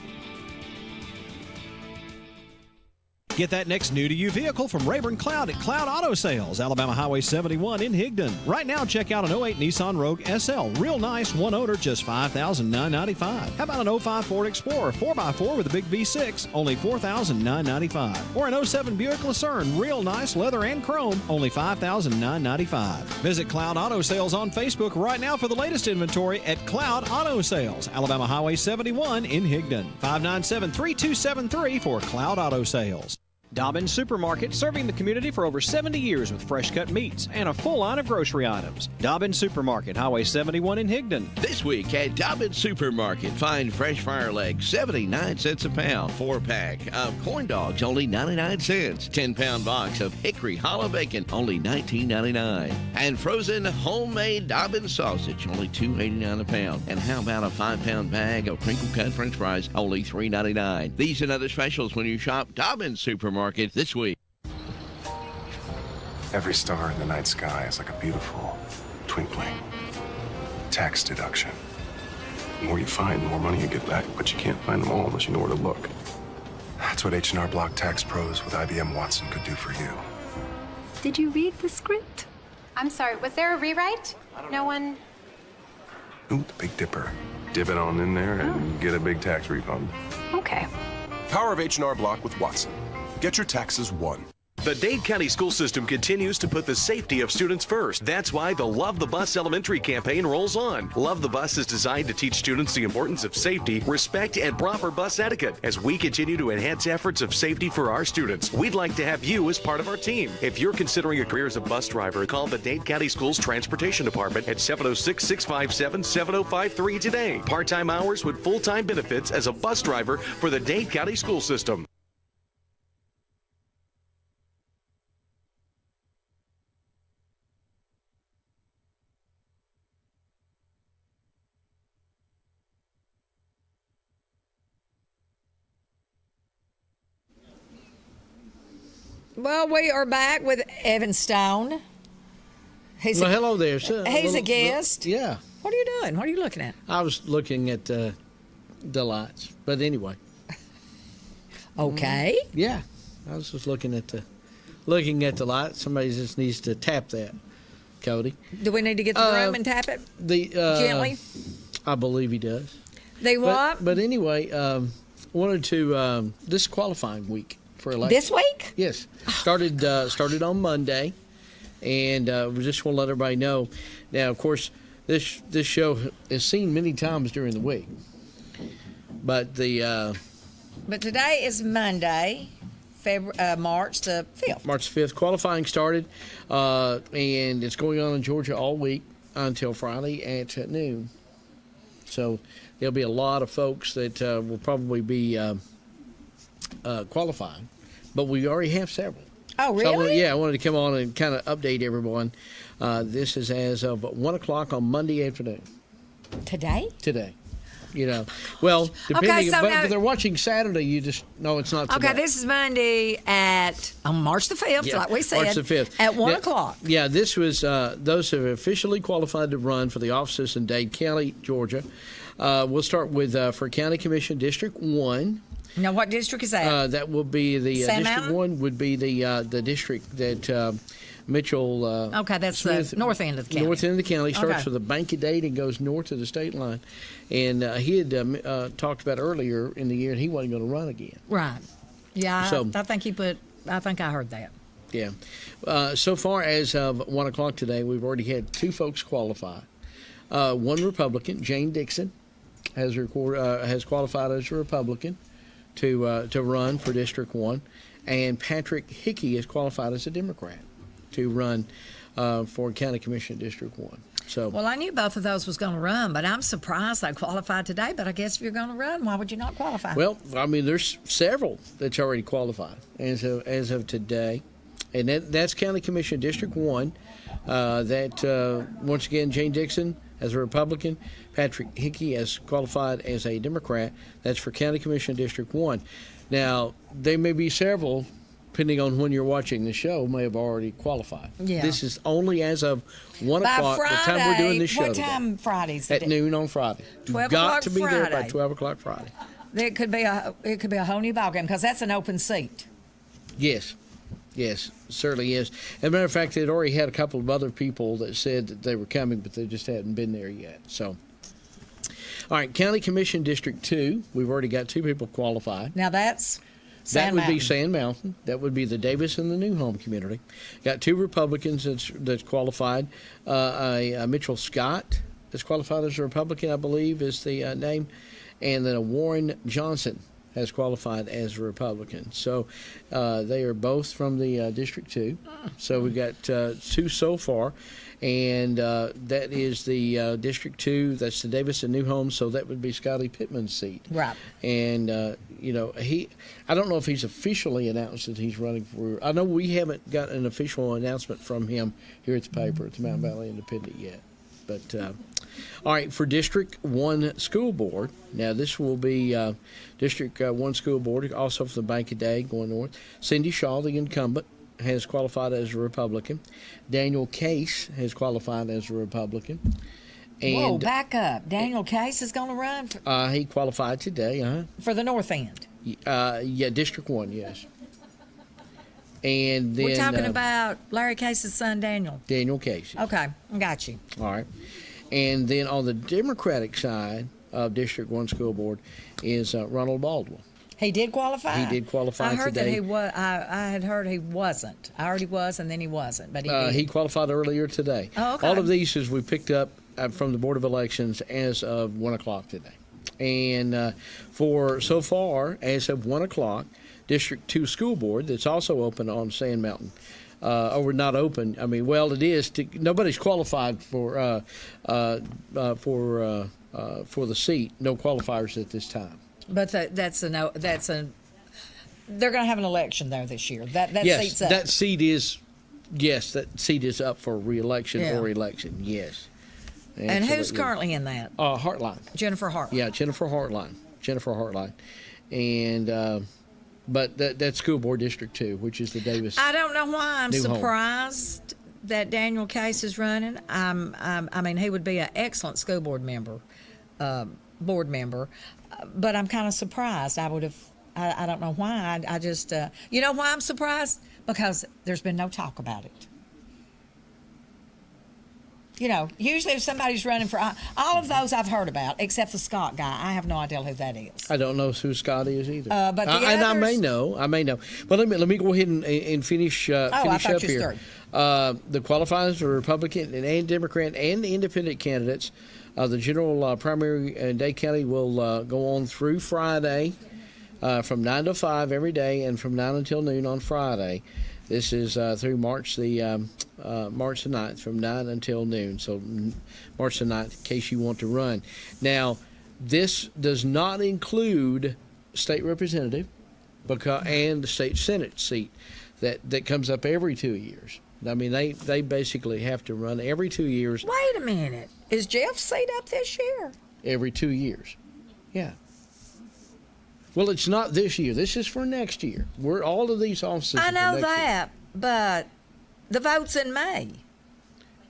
S5: Get that next new to you vehicle from Rayburn Cloud at Cloud Auto Sales, Alabama Highway 71 in Higdon. Right now, check out an 08 Nissan Rogue SL. Real nice, one owner, just $5,995. How about an 05 Ford Explorer 4x4 with a big V6, only $4,995. Or an 07 Buick Lucerne, real nice, leather and chrome, only $5,995. Visit Cloud Auto Sales on Facebook right now for the latest inventory at Cloud Auto Sales, Alabama Highway 71 in Higdon. 597-3273 for Cloud Auto Sales.
S6: Dobbins Supermarket, serving the community for over 70 years with fresh cut meats and a full line of grocery items. Dobbins Supermarket, Highway 71 in Higdon.
S1: This week at Dobbins Supermarket, find fresh fire legs, 79 cents a pound. 4-pack of corn dogs, only 99 cents. 10-pound box of hickory hollow bacon, only $19.99. And frozen homemade Dobbins sausage, only $2.89 a pound. And how about a 5-pound bag of crinkle cut french fries, only $3.99. These and other specials when you shop Dobbins Supermarket this week.
S9: Every star in the night sky is like a beautiful twinkling tax deduction. The more you find, the more money you get back, but you can't find them all unless you know where to look. That's what H&R Block Tax Pros with IBM Watson could do for you.
S10: Did you read the script? I'm sorry, was there a rewrite? No one...
S9: Ooh, the Big Dipper. Dip it on in there and get a big tax refund.
S10: Okay.
S11: Power of H&R Block with Watson. Get your taxes won.
S12: The Dade County School System continues to put the safety of students first. That's why the Love the Bus Elementary campaign rolls on. Love the Bus is designed to teach students the importance of safety, respect, and proper bus etiquette. As we continue to enhance efforts of safety for our students, we'd like to have you as part of our team. If you're considering a career as a bus driver, call the Dade County Schools Transportation Department at 706-657-7053 today. Part-time hours with full-time benefits as a bus driver for the Dade County School System.
S3: Well, we are back with Evan Stone. He's
S1: Well, hello there. So,
S3: He's a guest.
S1: Yeah.
S3: What are you doing? What are you looking at?
S1: I was looking at the lights. But anyway.
S3: Okay.
S1: Yeah. I was just looking at the lights. Somebody just needs to tap that, Cody.
S3: Do we need to get the broom and tap it gently?
S1: I believe he does.
S3: They what?
S1: But anyway, wanted to this is qualifying week for election.
S3: This week?
S1: Yes. Started on Monday, and we just want to let everybody know. Now, of course, this show is seen many times during the week, but
S3: But today is Monday, March the 5th.
S1: March 5th. Qualifying started, and it's going on in Georgia all week until Friday at noon. So there'll be a lot of folks that will probably be qualifying, but we already have several.
S3: Oh, really?
S1: So I wanted to come on and kind of update everyone. This is as of 1 o'clock on Monday afternoon.
S3: Today?
S1: Today. Well, depending,
S3: so
S1: but
S3: now-
S1: if they're watching Saturday, you just no, it's not today.
S3: Okay, this is Monday on March the 5th, like we said.
S1: March the 5th.
S3: At 1
S1: Now-
S3: o'clock.
S1: Yeah, this was those who have officially qualified to run for the offices in Dade County, Georgia. We'll start with for County Commission District 1.
S3: Now, what district is that?
S1: That will be the
S3: Sand
S1: District
S3: Mountain?
S1: 1 would be the district that Mitchell
S3: Okay, that's
S1: Smith,
S3: the north end of the county.
S1: North end of the county. Starts
S3: Okay.
S1: with the Bank of Dade and goes north to the state line. And he had talked about earlier in the year he wasn't going to run again.
S3: Right. Yeah,
S1: So-
S3: I think I heard that.
S1: Yeah. So far as of 1 o'clock today, we've already had 2 folks qualify. One Republican, Jane Dixon, has qualified as a Republican to run for District 1, and Patrick Hickey is qualified as a Democrat to run for County Commission District 1. So,
S3: Well, I knew both of those was going to run, but I'm surprised they qualified today. But I guess if you're going to run, why would you not qualify?
S1: well, I mean, there's several that's already qualified as of today, and that's County Commission District 1. Once again, Jane Dixon as a Republican, Patrick Hickey as qualified as a Democrat. That's for County Commission District 1. Now, there may be several, depending on when you're watching the show, may have already qualified.
S3: Yeah.
S1: This is only as of 1
S3: By
S1: o'clock,
S3: Friday,
S1: the time we're doing this show
S3: what
S1: today.
S3: time Fridays?
S1: At noon on Friday.
S3: 12
S1: You've got
S3: o'clock
S1: to be there by
S3: Friday.
S1: 12 o'clock Friday.
S3: It could be a whole new ballgame because that's an open seat.
S1: Yes, certainly is. As a matter of fact, they'd already had a couple of other people that said that they were coming, but they just hadn't been there yet. So, all right, County Commission District 2, we've already got 2 people qualified.
S3: Now that's
S1: That
S3: Sand
S1: would be
S3: Mountain.
S1: Sand Mountain. That would be the Davis and the New Home community. Got 2 Republicans that's qualified. A Mitchell Scott that's qualified as a Republican, I believe, is the name. And then a Warren Johnson has qualified as a Republican. So they are both from the District 2. So we've got 2 so far. And that is the District 2. That's the Davis and New Home. So that would be Scotty Pittman's seat.
S3: Right.
S1: And, I don't know if he's officially announced that he's running for, I know we haven't got an official announcement from him here at the paper, at the Mountain Valley Independent yet. But, all right, for District 1 School Board, now this will be District 1 School Board, also from the Bank of Dade going north. Cindy Shaw, the incumbent, has qualified as a Republican. Daniel Case has qualified as a Republican.
S3: Whoa,
S1: And
S3: back up. Daniel Case is going to run
S1: he qualified today,
S3: for the North End.
S1: Yeah, District 1, yes. And then
S3: We're talking about Larry Case's son, Daniel.
S1: Daniel Case.
S3: Okay, got you.
S1: All right. And then on the Democratic side of District 1 School Board is Ronald Baldwin.
S3: He did qualify.
S1: He did qualify
S3: I heard
S1: today.
S3: that he was. I had heard he wasn't. I already was, and then he wasn't. But he did.
S1: He qualified earlier today.
S3: Oh, okay.
S1: All of these is we picked up from the Board of Elections as of 1 o'clock today. And for so far, as of 1 o'clock, District 2 School Board, that's also open on Sand Mountain. Or not open. I mean, well, it is. Nobody's qualified for the seat. No qualifiers at this time.
S3: But that's a no. That's a. They're going to have an election there this year. That
S1: Yes,
S3: seat's up.
S1: that seat is. Yes, that seat is up for re-election
S3: Yeah.
S1: or election. Yes.
S3: And who's
S1: Absolutely.
S3: currently in that?
S1: Hartline.
S3: Jennifer Hart.
S1: Yeah, Jennifer Hartline. And but that's School Board District 2, which is the Davis.
S3: I don't know why I'm
S1: New home.
S3: surprised that Daniel Case is running. I mean, he would be an excellent school board member, but I'm kind of surprised. I would have. I don't know why. I just. You know why I'm surprised? Because there's been no talk about it. You know, usually if somebody's running for all of those I've heard about, except the Scott guy, I have no idea who that is.
S1: I don't know who Scott is either.
S3: But the
S1: and I may
S3: others-
S1: know. Well, let me go ahead and finish.
S3: I
S1: Finish
S3: thought
S1: up
S3: you
S1: here. The qualifiers are Republican and Democrat and Independent candidates. The general primary in Dade County will go on through Friday, from 9 to 5 every day, and from 9 until noon on Friday. This is through March the 9th, from 9 until noon. So March the 9th, in case you want to run. Now, this does not include state representative and the state senate seat that comes up every 2 years. I mean, they basically have to run every 2 years.
S3: Wait a minute. Is Jeff's seat up this year?
S1: Every 2 years. Yeah. Well, it's not this year. This is for next year. All of these offices.
S3: I
S1: are for
S3: know
S1: next
S3: that, but the vote's in May.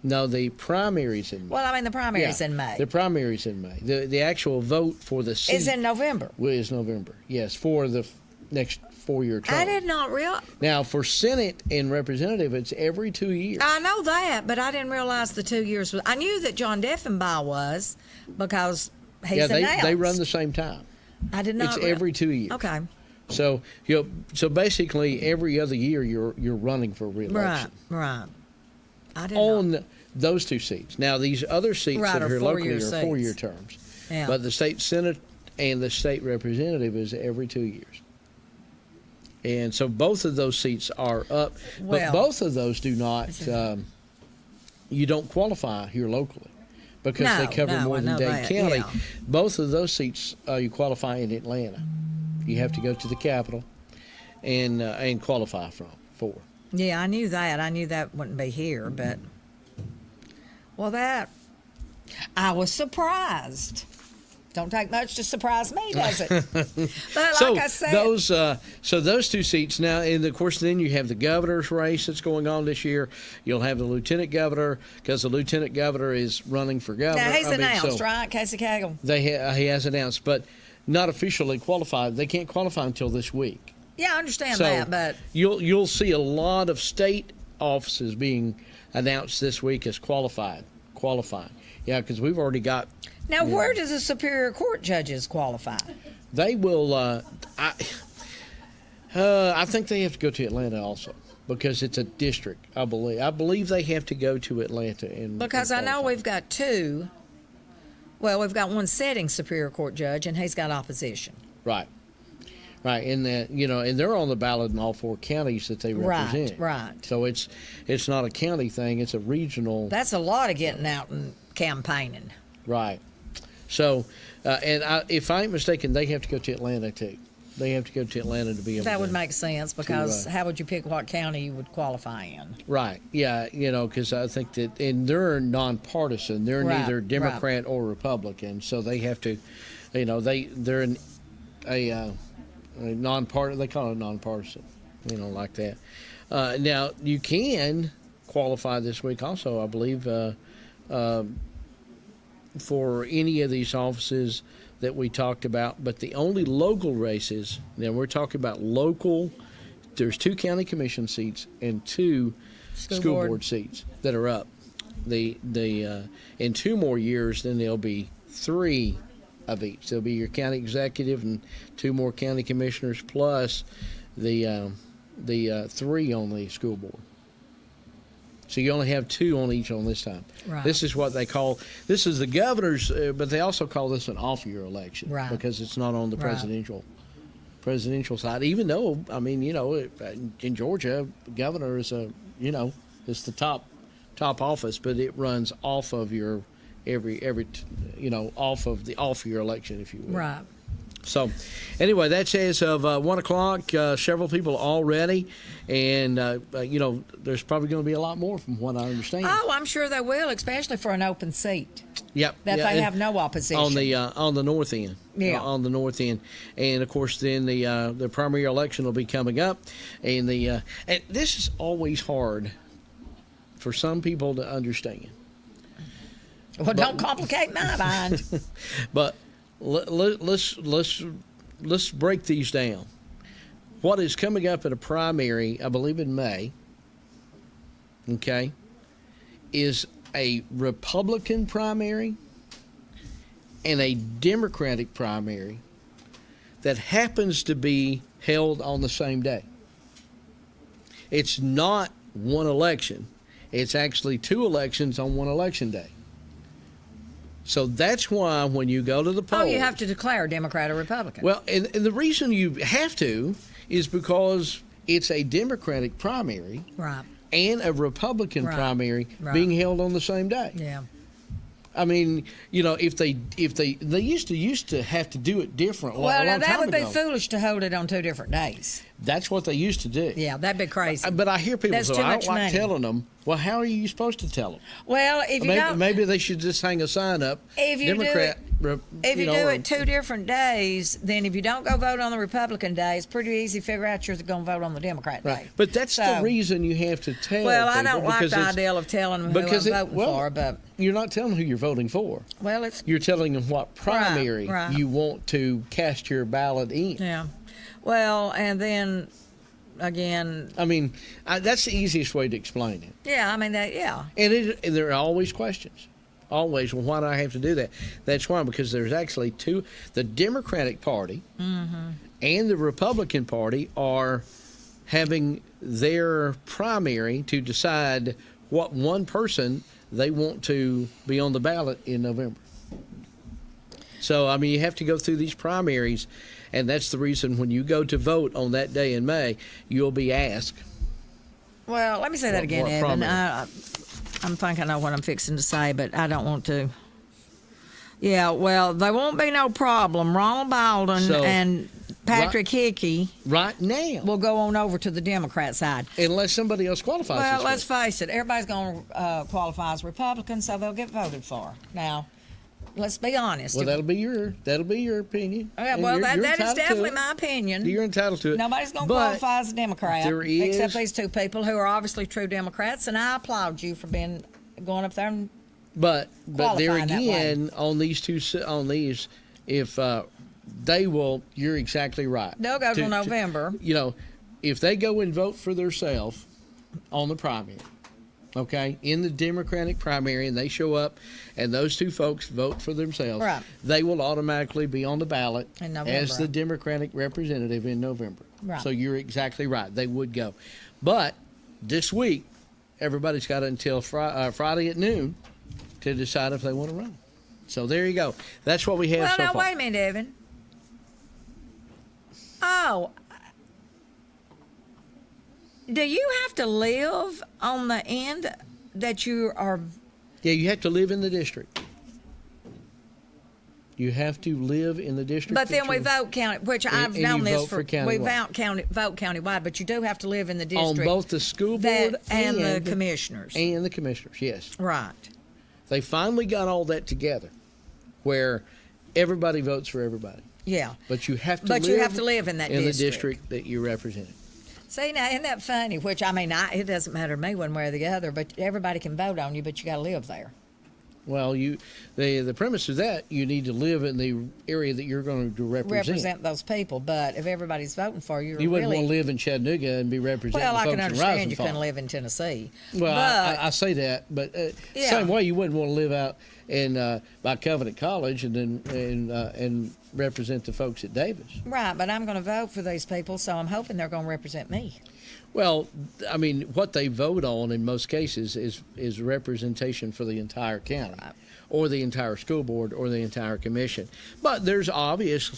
S1: No, the primary's in May.
S3: Well, I mean, the primary's in May.
S1: The primary's in May. The actual vote for the seat
S3: Is in November.
S1: is November. Yes, for the next 4-year term.
S3: I did not realize.
S1: Now, for Senate and Representative, it's every 2 years.
S3: I know that, but I didn't realize the 2 years was. I knew that John Deffenbaugh was because he's announced.
S1: They run the same time.
S3: I did not.
S1: It's every 2 years.
S3: Okay.
S1: So so basically every other year you're running for re-election.
S3: Right. I did
S1: on those 2 seats. Now these other seats that are here locally are 4-year terms.
S3: Yeah.
S1: But the state Senate and the state representative is every 2 years. And so both of those seats are up, but both of those do not. You don't qualify here locally because they cover more than Dade County.
S3: Yeah.
S1: Both of those seats you qualify in Atlanta. You have to go to the Capitol and qualify for.
S3: Yeah, I knew that. I knew that wouldn't be here, but I was surprised. Don't take much to surprise me, does it? But like I said,
S1: those 2 seats now, and of course, then you have the governor's race that's going on this year. You'll have the lieutenant governor because the lieutenant governor is running for governor.
S3: now he's announced, right? Casey Cagle.
S1: He has announced, but not officially qualified. They can't qualify until this week.
S3: Yeah, I understand that, but
S1: you'll see a lot of state offices being announced this week as qualifying. Yeah, because we've already got.
S3: Now, where does the Superior Court judges qualify?
S1: They will. I think they have to go to Atlanta also because it's a district. I believe they have to go to Atlanta
S3: because I know we've got 2. Well, we've got one sitting Superior Court judge, and he's got opposition.
S1: Right. And that and they're on the ballot in all 4 counties that they represent.
S3: Right.
S1: So it's not a county thing; it's a regional.
S3: That's a lot of getting out and campaigning.
S1: Right. So, if I ain't mistaken, they have to go to Atlanta too. They have to go to Atlanta to be able.
S3: That would make sense because how would you pick what county you would qualify in?
S1: Right. Yeah. Because I think that, and they're nonpartisan. They're neither Democrat or Republican, so they have to. They're in a nonpartisan. They call it nonpartisan. Like that. Now you can qualify this week also, I believe. For any of these offices that we talked about, but the only local races, now we're talking about local, there's 2 county commission seats and 2 school board seats that are up. In 2 more years, then there'll be 3 of each. There'll be your county executive and 2 more county commissioners plus the 3 on the school board. So you only have 2 on each on this time.
S3: Right.
S1: This is what they call, this is the governor's, but they also call this an off-year election.
S3: Right.
S1: Because it's not on the presidential side. Even though, in Georgia, the governor is it's the top office, but it runs off of your off of the off-year election, if you will.
S3: Right.
S1: So, anyway, that's as of 1 o'clock. Several people already, and there's probably going to be a lot more, from what I understand.
S3: Oh, I'm sure they will, especially for an open seat.
S1: Yep.
S3: That they have no opposition
S1: on the north end.
S3: Yeah.
S1: On the north end, and of course, then the primary election will be coming up, and and this is always hard for some people to understand.
S3: Well, don't complicate my mind.
S1: But. Let's break these down. What is coming up at a primary, I believe in May, okay, is a Republican primary and a Democratic primary that happens to be held on the same day. It's not one election. It's actually 2 elections on one election day. So that's why when you go to the polls...
S3: Oh, you have to declare Democrat or Republican.
S1: Well, and the reason you have to is because it's a Democratic primary and a Republican primary being held on the same day.
S3: Yeah.
S1: I mean, if they used to have to do it different.
S3: Well,
S1: now
S3: that would be foolish to hold it on 2 different days.
S1: That's what they used to do.
S3: Yeah, that'd be crazy.
S1: But I hear people say, I don't like
S3: money.
S1: telling them. Well, how are you supposed to tell them?
S3: Well, if you don't...
S1: Maybe they should just hang a sign up.
S3: If you
S1: Democrat,
S3: If you do it 2 different days, then if you don't go vote on the Republican day, it's pretty easy to figure out you're going to vote on the Democrat day.
S1: Right. But that's the reason you have to tell.
S3: Well, I
S1: people,
S3: don't like the idea of telling them who I'm voting for, but
S1: you're not telling them who you're voting for.
S3: Well,
S1: you're telling them what primary
S3: right.
S1: you want to cast your ballot in.
S3: Yeah. Well, and then again,
S1: I mean, that's the easiest way to explain it.
S3: Yeah, I mean that. Yeah.
S1: And there are always questions. Always, well, why do I have to do that? That's why, because there's actually the Democratic Party and the Republican Party are having their primary to decide what one person they want to be on the ballot in November. So, I mean, you have to go through these primaries, and that's the reason when you go to vote on that day in May, you'll be asked.
S3: Well, let me say that again, Evan. I'm thinking I know what I'm fixing to say, but I don't want to. Yeah, well, there won't be no problem. Ronald Baldwin and Patrick Hickey
S1: right now
S3: will go on over to the Democrat side.
S1: Unless somebody else qualifies.
S3: Well, let's face it. Everybody's going to qualify as Republican, so they'll get voted for. Now, let's be honest.
S1: Well, that'll be your opinion.
S3: Yeah, well, that is definitely my opinion.
S1: You're entitled to it.
S3: Nobody's going to qualify as a Democrat, except these two people who are obviously true Democrats, and I applaud you for going up there and
S1: But there again,
S3: on
S1: these if they will, you're exactly right.
S3: They'll go till November.
S1: If they go and vote for themselves on the primary, okay, in the Democratic primary, and they show up, and those two folks vote for themselves,
S3: right,
S1: they will automatically be on the ballot
S3: as
S1: the Democratic representative in November.
S3: Right.
S1: So you're exactly right. They would go. But this week, everybody's got until Friday at noon to decide if they want to run. So there you go. That's what we have so far.
S3: Well, now, wait a minute, Evan. Oh. Do you have to live on the end that you are?
S1: Yeah, you have to live in the district. You have to live in the district.
S3: But then we vote county, which I've known this for. We vote countywide, but you do have to live in the district
S1: on both the school board
S3: and the commissioners.
S1: And the commissioners, yes.
S3: Right.
S1: They finally got all that together, where everybody votes for everybody.
S3: Yeah.
S1: But you have to.
S3: But you have to live in that
S1: in the district that you represent.
S3: See, now, isn't that funny? Which, I mean, it doesn't matter to me one way or the other, but everybody can vote on you, but you got to live there.
S1: Well, the premise is that you need to live in the area that you're going to represent
S3: those people. But if everybody's voting for you,
S1: you wouldn't want to live in Chattanooga and be representing.
S3: Well, I
S1: folks
S3: can
S1: in
S3: understand you
S1: Risenfall.
S3: couldn't live in Tennessee.
S1: Well, I say that, but same way you wouldn't want to live out in by Covenant College and then and represent the folks at Davis.
S3: Right, but I'm going to vote for these people, so I'm hoping they're going to represent me.
S1: Well, I mean, what they vote on in most cases is representation for the entire county, or the entire school board, or the entire commission. But there's obvious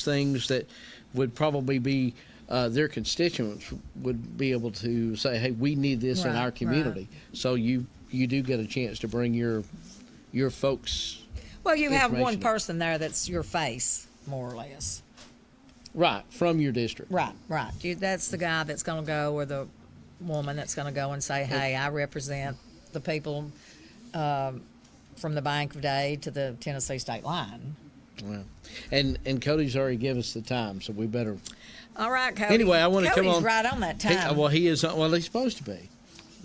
S1: things that would probably be their constituents would be able to say, hey, we need this in our community. Right. So you do get a chance to bring your folks.
S3: Well, you have one person there that's your face, more or less.
S1: Right, from your district.
S3: Right. That's the guy that's going to go, or the woman that's going to go and say, hey, I represent the people from the Bank of Day to the Tennessee state line.
S1: Well, and Cody's already given us the time, so we better.
S3: All right, Cody.
S1: Anyway, I want to come on.
S3: Cody's right on that time.
S1: He is. Well, he's supposed to be.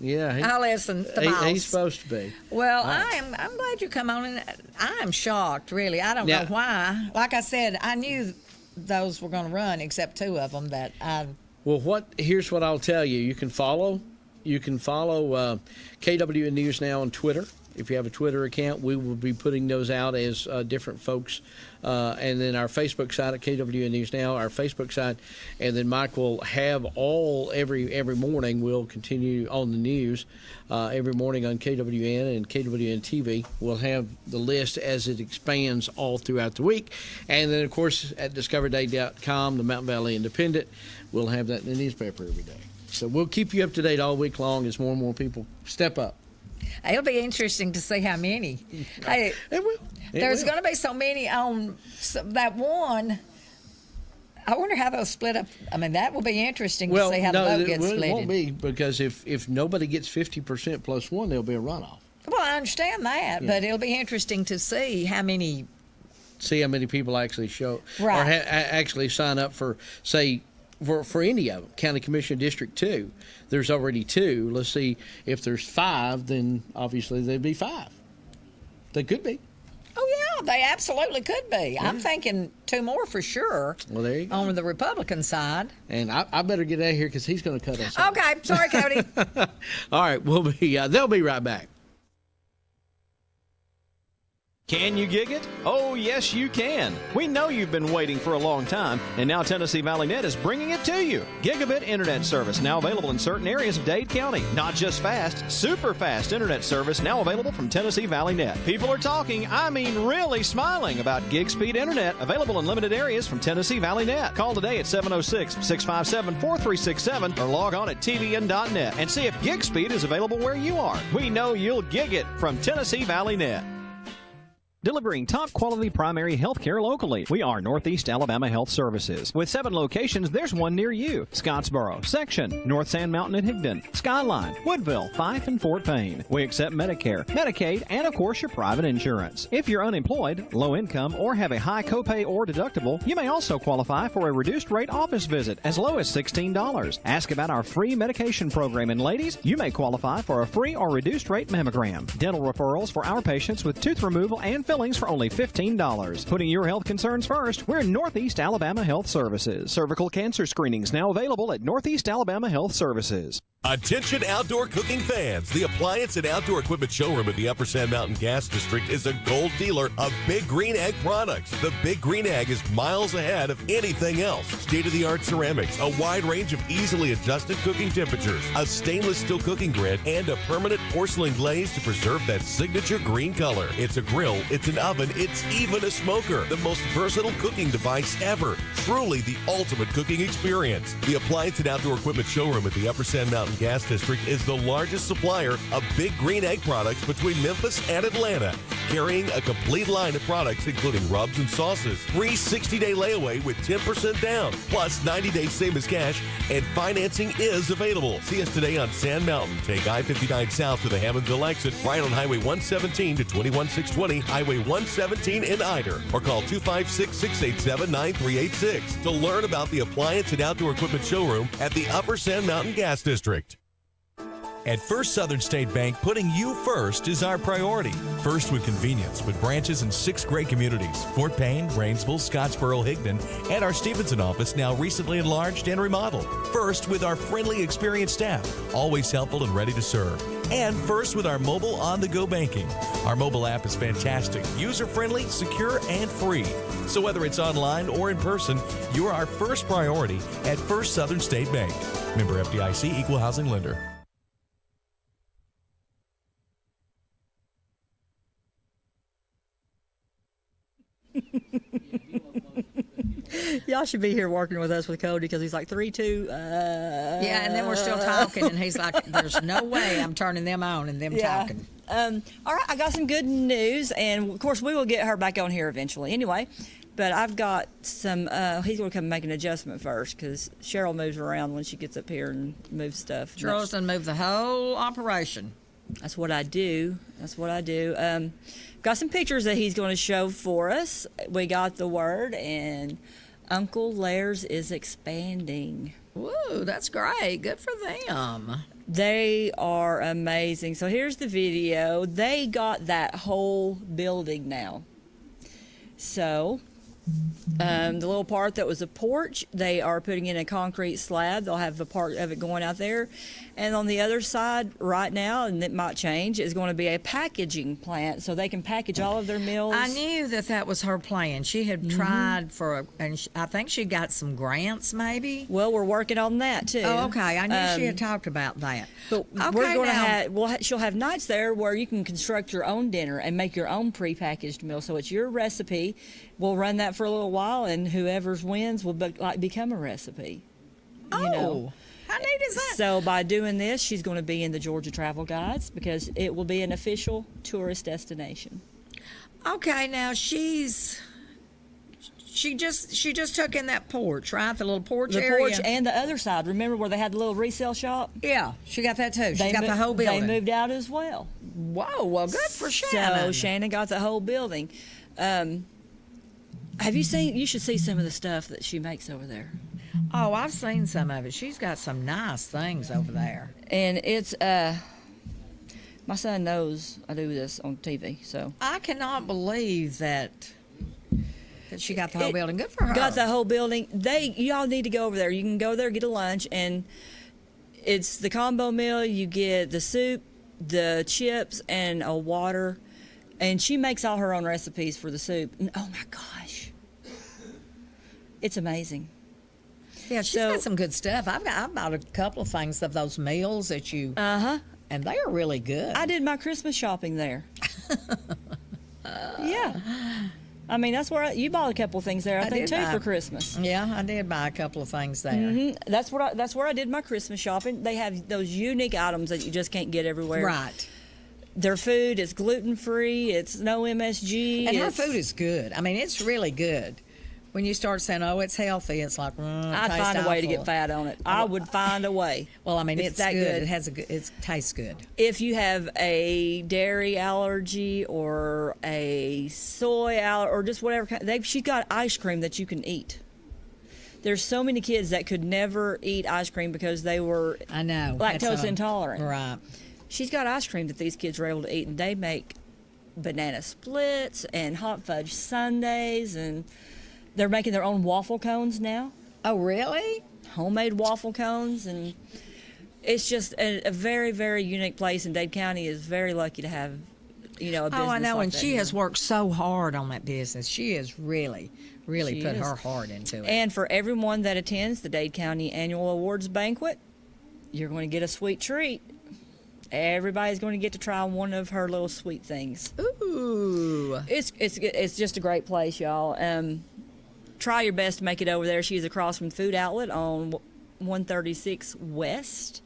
S1: Yeah.
S3: I listen. The boss.
S1: He's supposed to be.
S3: Well, I'm glad you come on, and I am shocked, really. I don't know why. Like I said, I knew those were going to run, except two of them that I.
S1: Well, here's what I'll tell you. You can follow KWN News Now on Twitter. If you have a Twitter account, we will be putting those out as different folks. And then our Facebook site at KWN News Now, our Facebook site. And then Mike will have every morning, we'll continue on the news every morning on KWN and KWN TV. We'll have the list as it expands all throughout the week. And then, of course, at discoverday.com, the Mountain Valley Independent, we'll have that in the newspaper every day. So we'll keep you up to date all week long as more and more people step up.
S3: It'll be interesting to see how many. Hey, there's going to be so many on that one. I wonder how they'll split up. I mean, that will be interesting to see how the vote gets split.
S1: It won't be, because if nobody gets 50% plus one, there'll be a runoff.
S3: Well, I understand that, but it'll be interesting to see how many
S1: see how many people actually show
S3: Right.
S1: or actually sign up for, say, for any of them. County Commission District 2, there's already 2. Let's see, if there's 5, then obviously there'd be 5. They could be.
S3: Oh, yeah, they absolutely could be. I'm thinking 2 more for sure.
S1: Well, there you go.
S3: On the Republican side.
S1: And I better get out of here because he's going to cut us off.
S3: Okay, sorry, Cody.
S1: All right, they'll be right back.
S6: Can you gig it? Oh, yes, you can. We know you've been waiting for a long time, and now Tennessee Valley Net is bringing it to you. Gigabit internet service now available in certain areas of Dade County. Not just fast, super fast internet service now available from Tennessee Valley Net. People are talking, I mean really smiling about gig speed internet available in limited areas from Tennessee Valley Net. Call today at 706-657-4367 or log on at tvn.net and see if gig speed is available where you are. We know you'll gig it from Tennessee Valley Net. Delivering top-quality primary health care locally. We are Northeast Alabama Health Services. With 7 locations, there's one near you. Scottsboro, Section, North Sand Mountain and Higdon, Skyline, Woodville, Fife, and Fort Payne. We accept Medicare, Medicaid, and of course your private insurance. If you're unemployed, low income, or have a high copay or deductible, you may also qualify for a reduced rate office visit as low as $16. Ask about our free medication program, and ladies, you may qualify for a free or reduced rate mammogram. Dental referrals for our patients with tooth removal and fillings for only $15. Putting your health concerns first, we're Northeast Alabama Health Services. Cervical cancer screenings now available at Northeast Alabama Health Services.
S13: Attention outdoor cooking fans. The Appliance and Outdoor Equipment Showroom at the Upper Sand Mountain Gas District is a gold dealer of Big Green Egg products. The Big Green Egg is miles ahead of anything else. State-of-the-art ceramics, a wide range of easily adjusted cooking temperatures, a stainless steel cooking grid, and a permanent porcelain glaze to preserve that signature green color. It's a grill, it's an oven, it's even a smoker. The most versatile cooking device ever. Truly the ultimate cooking experience. The Appliance and Outdoor Equipment Showroom at the Upper Sand Mountain Gas District is the largest supplier of Big Green Egg products between Memphis and Atlanta, carrying a complete line of products including rubs and sauces. Free 60-day layaway with 10% down, plus 90 days same as cash, and financing is available. See us today on Sand Mountain. Take I-59 south to the Hammondville exit, right on Highway 117 to 21620, Highway 117 in Ider, or call 256-687-9386 to learn about the Appliance and Outdoor Equipment Showroom at the Upper Sand Mountain Gas District. At First Southern State Bank, putting you first is our priority. First with convenience, with branches in 6 great communities: Fort Payne, Rainsville, Scottsboro, Higdon, and our Stevenson office, now recently enlarged and remodeled. First with our friendly, experienced staff, always helpful and ready to serve. And first with our mobile on-the-go banking. Our mobile app is fantastic, user-friendly, secure, and free. So whether it's online or in person, you're our first priority at First Southern State Bank. Member FDIC, Equal Housing Lender.
S2: Y'all should be here working with us with Cody because he's like 3-2.
S3: Yeah, and then we're still talking, and he's like, "There's no way I'm turning them on and them talking."
S2: All right, I got some good news, and of course we will get her back on here eventually. Anyway, but I've got some. He's going to come make an adjustment first because Cheryl moves around when she gets up here and moves stuff.
S3: Charles done moved the whole operation.
S2: That's what I do. Got some pictures that he's going to show for us. We got the word, and Uncle Lairs is expanding.
S3: Whoa, that's great. Good for them.
S2: They are amazing. So here's the video. They got that whole building now. So the little part that was a porch, they are putting in a concrete slab. They'll have a part of it going out there. And on the other side right now, and it might change, is going to be a packaging plant so they can package all of their meals.
S3: I knew that was her plan. She had tried and I think she got some grants maybe.
S2: Well, we're working on that too.
S3: Oh, okay. I knew she had talked about that.
S2: But we're going to she'll have nights there where you can construct your own dinner and make your own prepackaged meal. So it's your recipe. We'll run that for a little while, and whoever's wins will become a recipe.
S3: Oh.
S2: You know?
S3: How neat is that?
S2: So by doing this, she's going to be in the Georgia Travel Guides because it will be an official tourist destination.
S3: Okay, now she just took in that porch, right? The little porch area.
S2: The porch and the other side. Remember where they had the little resale shop?
S3: Yeah, she got that too. She got the whole building.
S2: They moved out as well.
S3: Whoa, well, good for Shannon.
S2: So Shannon got the whole building. Have you seen? You should see some of the stuff that she makes over there.
S3: Oh, I've seen some of it. She's got some nice things over there.
S2: And it's my son knows I do this on TV, so
S3: I cannot believe that she got the whole building. Good for her.
S2: got the whole building. Y'all need to go over there. You can go there, get a lunch, and it's the combo meal. You get the soup, the chips, and a water. And she makes all her own recipes for the soup. And, oh my gosh, it's amazing.
S3: Yeah, she's got some good stuff. I bought a couple of things of those meals that you. And they are really good.
S2: I did my Christmas shopping there. Yeah. I mean, that's where you bought a couple of things there, I think, too, for Christmas.
S3: Yeah, I did buy a couple of things there.
S2: Mm-hmm. That's where I did my Christmas shopping. They have those unique items that you just can't get everywhere.
S3: Right.
S2: Their food is gluten-free. It's no MSG.
S3: And her food is good. I mean, it's really good. When you start saying, "Oh, it's healthy," it's like,
S2: I'd find a way to get fat on it. I would find a way.
S3: Well, I mean, it's
S2: that good.
S3: It has it tastes good.
S2: If you have a dairy allergy or a soy allergy or just whatever, she's got ice cream that you can eat. There's so many kids that could never eat ice cream because they were lactose intolerant.
S3: Right.
S2: She's got ice cream that these kids are able to eat, and they make banana splits and hot fudge sundaes, and they're making their own waffle cones now.
S3: Oh, really?
S2: Homemade waffle cones, and it's just a very, very unique place, and Dade County is very lucky to have, a business
S3: Oh, I know,
S2: like
S3: and
S2: that
S3: she
S2: here.
S3: has worked so hard on that business. She has really
S2: She
S3: put
S2: is.
S3: her heart into it.
S2: And for everyone that attends the Dade County Annual Awards Banquet, you're going to get a sweet treat. Everybody's going to get to try one of her little sweet things.
S3: Ooh.
S2: It's just a great place, y'all. Try your best to make it over there. She's across from Food Outlet on 136 West.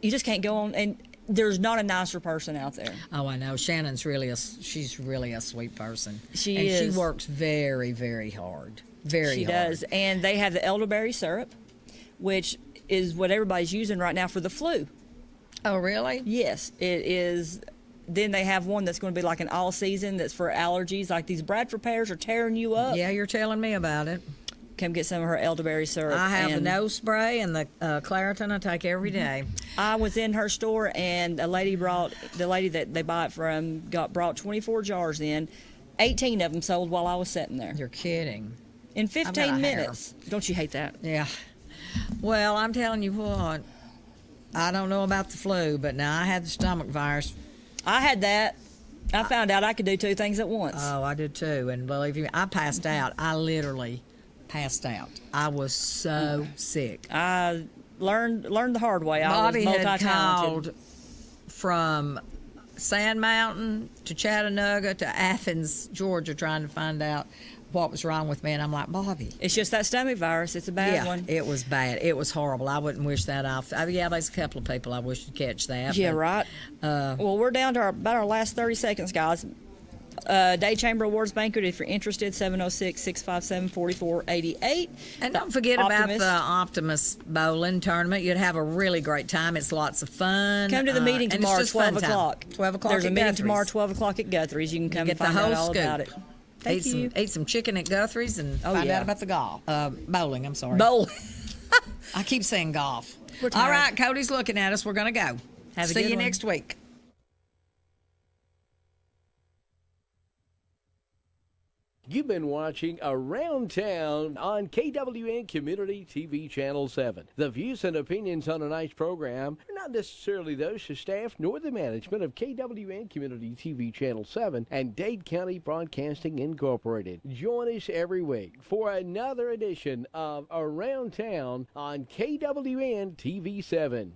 S2: You just can't go on, and there's not a nicer person out there.
S3: Oh, I know. Shannon's she's really a sweet person.
S2: She
S3: and
S2: is.
S3: she works very, very hard. Very
S2: She
S3: hard.
S2: does. And they have the elderberry syrup, which is what everybody's using right now for the flu.
S3: Oh, really?
S2: Yes, it is. Then they have one that's going to be like an all season that's for allergies. Like these Bradford pears are tearing you up.
S3: Yeah, you're telling me about it.
S2: Come get some of her elderberry syrup.
S3: I have the nose spray and the Claritin I take every day.
S2: I was in her store, and the lady that they buy it from brought 24 jars in. 18 of them sold while I was sitting there.
S3: You're kidding.
S2: In
S3: I've got a
S2: 15
S3: hair.
S2: minutes. Don't you hate that?
S3: Yeah. Well, I'm telling you what. I don't know about the flu, but now I had the stomach virus.
S2: I had that. I found out I could do two things at once.
S3: Oh, I did too. And believe me, I passed out. I literally passed out. I was so sick.
S2: I learned the hard way.
S3: Bobby
S2: I was
S3: had
S2: multi-talented.
S3: called from Sand Mountain to Chattanooga to Athens, Georgia, trying to find out what was wrong with me. And I'm like, Bobby.
S2: It's just that stomach virus. It's a bad one.
S3: It was bad. It was horrible. I wouldn't wish that off. There's a couple of people I wish to catch that.
S2: Yeah,
S3: but,
S2: right. Well, we're down to about our last 30 seconds, guys. Dade Chamber Awards Banquet, if you're interested, 706-657-4488.
S3: And don't forget about the Optimus Bowling Tournament. You'd have a really great time. It's lots of fun.
S2: Come to the meeting
S3: and it's
S2: tomorrow,
S3: just
S2: 12
S3: fun time.
S2: o'clock.
S3: 12 o'clock
S2: There's a
S3: at
S2: meeting
S3: Guthrie's.
S2: tomorrow, 12 o'clock at Guthrie's. You can come
S3: Get
S2: and
S3: the
S2: find
S3: whole
S2: out all
S3: scoop.
S2: about it. Thank you.
S3: Eat some chicken at Guthrie's and find
S2: yeah.
S3: out about the golf. Bowling, I'm sorry.
S2: Bowling.
S3: I keep saying golf.
S2: We're
S3: All
S2: tired.
S3: right, Cody's looking at us. We're going to go.
S2: Have a
S3: See
S2: good
S3: you
S2: one.
S3: next week.
S1: You've been watching Around Town on KWN Community TV Channel 7. The views and opinions on tonight's program are not necessarily those of staff nor the management of KWN Community TV Channel 7 and Dade County Broadcasting Incorporated. Join us every week for another edition of Around Town on KWN TV 7.